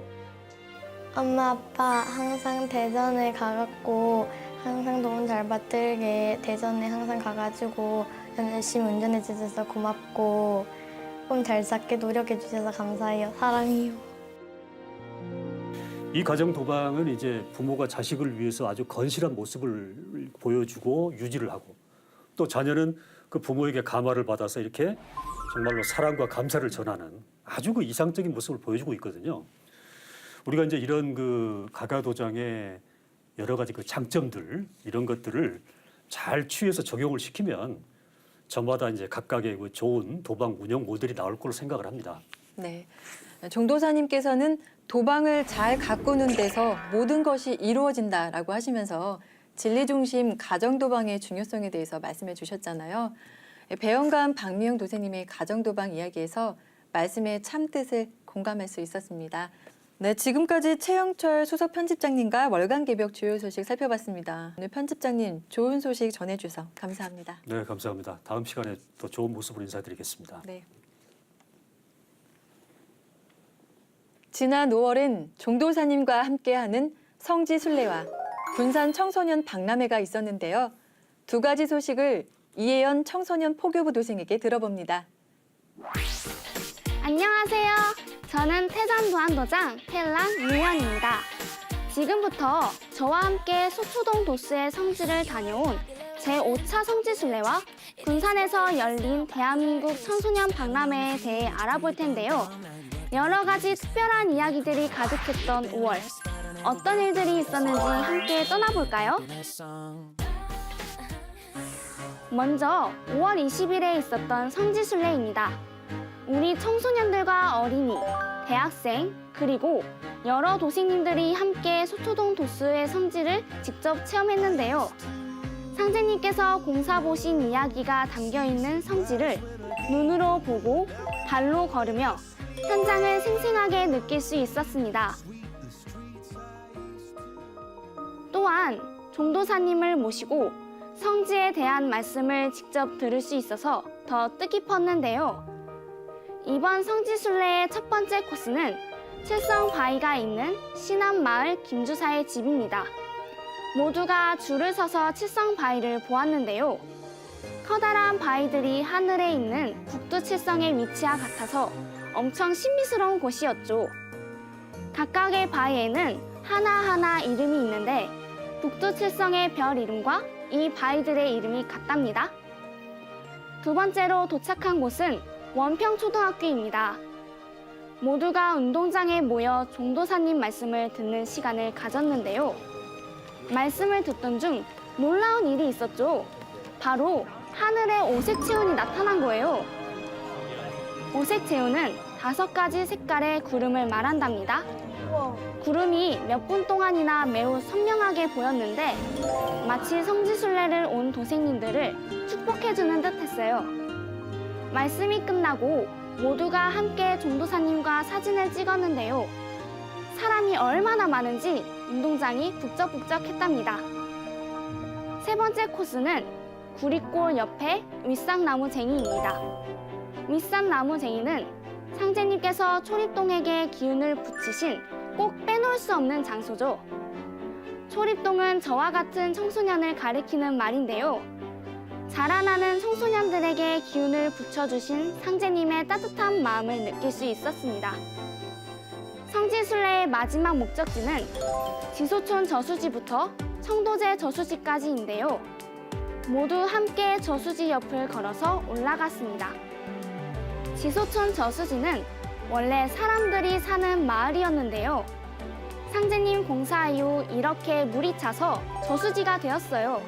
Speaker 10: 엄마 아빠 항상 대전에 가갖고 항상 도움 잘 받들게 대전에 항상 가가지고 열심히 운전해 주셔서 고맙고 꿈 잘 찾게 노력해 주셔서 감사해요. 사랑해요.
Speaker 2: 이 가정 도방은 이제 부모가 자식을 위해서 아주 건실한 모습을 보여주고 유지를 하고 또 자녀는 그 부모에게 감화를 받아서 이렇게 정말로 사랑과 감사를 전하는 아주 그 이상적인 모습을 보여주고 있거든요. 우리가 이제 이런 그 가가도장의 여러 가지 그 장점들 이런 것들을 잘 취해서 적용을 시키면 저마다 이제 각각의 그 좋은 도방 운영 모델이 나올 거로 생각을 합니다.
Speaker 1: 네. 종도사님께서는 도방을 잘 가꾸는 데서 모든 것이 이루어진다라고 하시면서 진리 중심 가정 도방의 중요성에 대해서 말씀해 주셨잖아요. 배영감 박미영 도사님의 가정 도방 이야기에서 말씀의 참뜻을 공감할 수 있었습니다. 네, 지금까지 최영철 수석 편집장님과 월간 개벽 주요 소식 살펴봤습니다. 오늘 편집장님 좋은 소식 전해주셔서 감사합니다.
Speaker 2: 네, 감사합니다. 다음 시간에 더 좋은 모습으로 인사드리겠습니다.
Speaker 1: 네. 지난 5월엔 종도사님과 함께하는 성지순례와 군산 청소년 박람회가 있었는데요. 두 가지 소식을 이혜연 청소년 포교부 도생에게 들어봅니다.
Speaker 11: 안녕하세요. 저는 태산도안도장 태랑 유연입니다. 지금부터 저와 함께 소초동 도수의 성지를 다녀온 제5차 성지순례와 군산에서 열린 대한민국 청소년 박람회에 대해 알아볼 텐데요. 여러 가지 특별한 이야기들이 가득했던 5월. 어떤 일들이 있었는지 함께 떠나볼까요? 먼저 5월 20일에 있었던 성지순례입니다. 우리 청소년들과 어린이, 대학생, 그리고 여러 도생님들이 함께 소초동 도수의 성지를 직접 체험했는데요. 상제님께서 공사 보신 이야기가 담겨있는 성지를 눈으로 보고 발로 걸으며 현장을 생생하게 느낄 수 있었습니다. 또한 종도사님을 모시고 성지에 대한 말씀을 직접 들을 수 있어서 더 뜻깊었는데요. 이번 성지순례의 첫 번째 코스는 칠성바위가 있는 신안마을 김주사의 집입니다. 모두가 줄을 서서 칠성바위를 보았는데요. 커다란 바위들이 하늘에 있는 북두칠성의 위치와 같아서 엄청 신비스러운 곳이었죠. 각각의 바위에는 하나하나 이름이 있는데 북두칠성의 별 이름과 이 바위들의 이름이 같답니다. 두 번째로 도착한 곳은 원평초등학교입니다. 모두가 운동장에 모여 종도사님 말씀을 듣는 시간을 가졌는데요. 말씀을 듣던 중 놀라운 일이 있었죠. 바로 하늘에 오색채운이 나타난 거예요. 오색채운은 5가지 색깔의 구름을 말한답니다. 구름이 몇 분 동안이나 매우 선명하게 보였는데 마치 성지순례를 온 도생님들을 축복해주는 듯 했어요. 말씀이 끝나고 모두가 함께 종도사님과 사진을 찍었는데요. 사람이 얼마나 많은지 운동장이 북적북적했답니다. 세 번째 코스는 구리골 옆에 윗산나무쟁이입니다. 윗산나무쟁이는 상제님께서 초립동에게 기운을 붙이신 꼭 빼놓을 수 없는 장소죠. 초립동은 저와 같은 청소년을 가리키는 말인데요. 자라나는 청소년들에게 기운을 붙여주신 상제님의 따뜻한 마음을 느낄 수 있었습니다. 성지순례의 마지막 목적지는 지소촌 저수지부터 청도제 저수지까지인데요. 모두 함께 저수지 옆을 걸어서 올라갔습니다. 지소촌 저수지는 원래 사람들이 사는 마을이었는데요. 상제님 공사 이후 이렇게 물이 차서 저수지가 되었어요.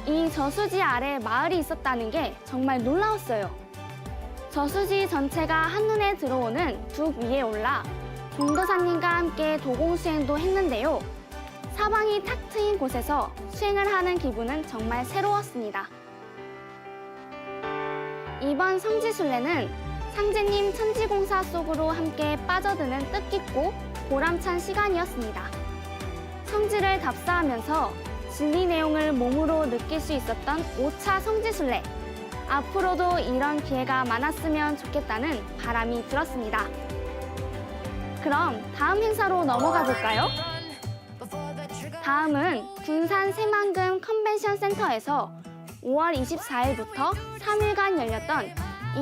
Speaker 11: 이 저수지 아래 마을이 있었다는 게 정말 놀라웠어요. 저수지 전체가 한눈에 들어오는 둑 위에 올라 종도사님과 함께 도공수행도 했는데요. 사방이 탁 트인 곳에서 수행을 하는 기분은 정말 새로웠습니다. 이번 성지순례는 상제님 천지공사 속으로 함께 빠져드는 뜻깊고 보람찬 시간이었습니다. 성지를 답사하면서 진리 내용을 몸으로 느낄 수 있었던 5차 성지순례. 앞으로도 이런 기회가 많았으면 좋겠다는 바람이 들었습니다. 그럼 다음 행사로 넘어가 볼까요? 다음은 군산 새만금 컨벤션 센터에서 5월 24일부터 3일간 열렸던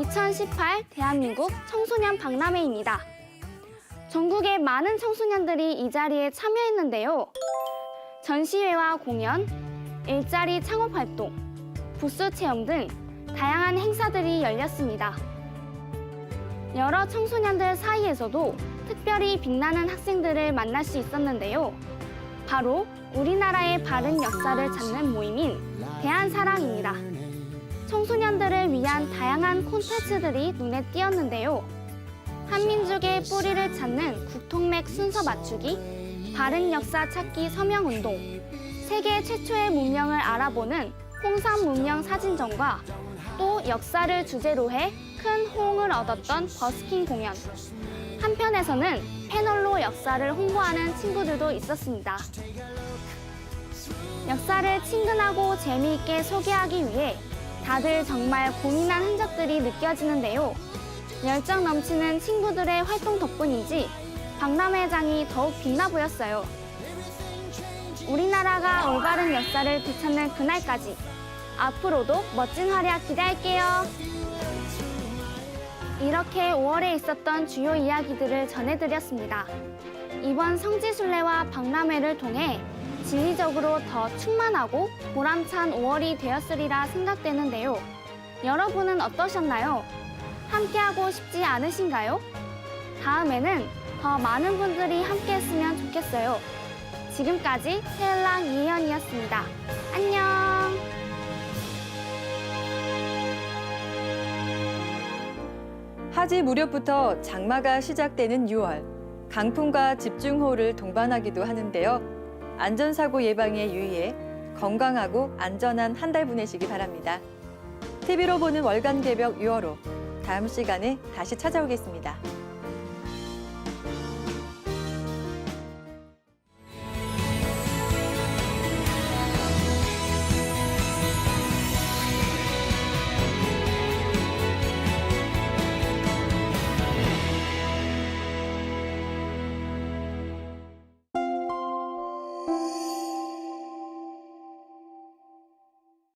Speaker 11: 2018 대한민국 청소년 박람회입니다. 전국의 많은 청소년들이 이 자리에 참여했는데요. 전시회와 공연, 일자리 창업 활동, 부스 체험 등 다양한 행사들이 열렸습니다. 여러 청소년들 사이에서도 특별히 빛나는 학생들을 만날 수 있었는데요. 바로 우리나라의 바른 역사를 찾는 모임인 대한사랑입니다. 청소년들을 위한 다양한 콘텐츠들이 눈에 띄었는데요. 한민족의 뿌리를 찾는 국통맥 순서 맞추기, 바른 역사 찾기 서명운동, 세계 최초의 문명을 알아보는 홍산 문명 사진전과 또 역사를 주제로 해 큰 호응을 얻었던 버스킹 공연. 한편에서는 패널로 역사를 홍보하는 친구들도 있었습니다. 역사를 친근하고 재미있게 소개하기 위해 다들 정말 고민한 흔적들이 느껴지는데요. 열정 넘치는 친구들의 활동 덕분인지 박람회장이 더욱 빛나 보였어요. 우리나라가 올바른 역사를 되찾는 그날까지 앞으로도 멋진 활약 기대할게요. 이렇게 5월에 있었던 주요 이야기들을 전해드렸습니다. 이번 성지순례와 박람회를 통해 진리적으로 더 충만하고 보람찬 5월이 되었으리라 생각되는데요. 여러분은 어떠셨나요? 함께하고 싶지 않으신가요? 다음에는 더 많은 분들이 함께했으면 좋겠어요. 지금까지 새을랑 이혜연이었습니다. 안녕!
Speaker 1: 하지 무렵부터 장마가 시작되는 6월. 강풍과 집중호우를 동반하기도 하는데요. 안전사고 예방에 유의해 건강하고 안전한 한 달 보내시기 바랍니다. TV로 보는 월간 개벽 6월호. 다음 시간에 다시 찾아오겠습니다.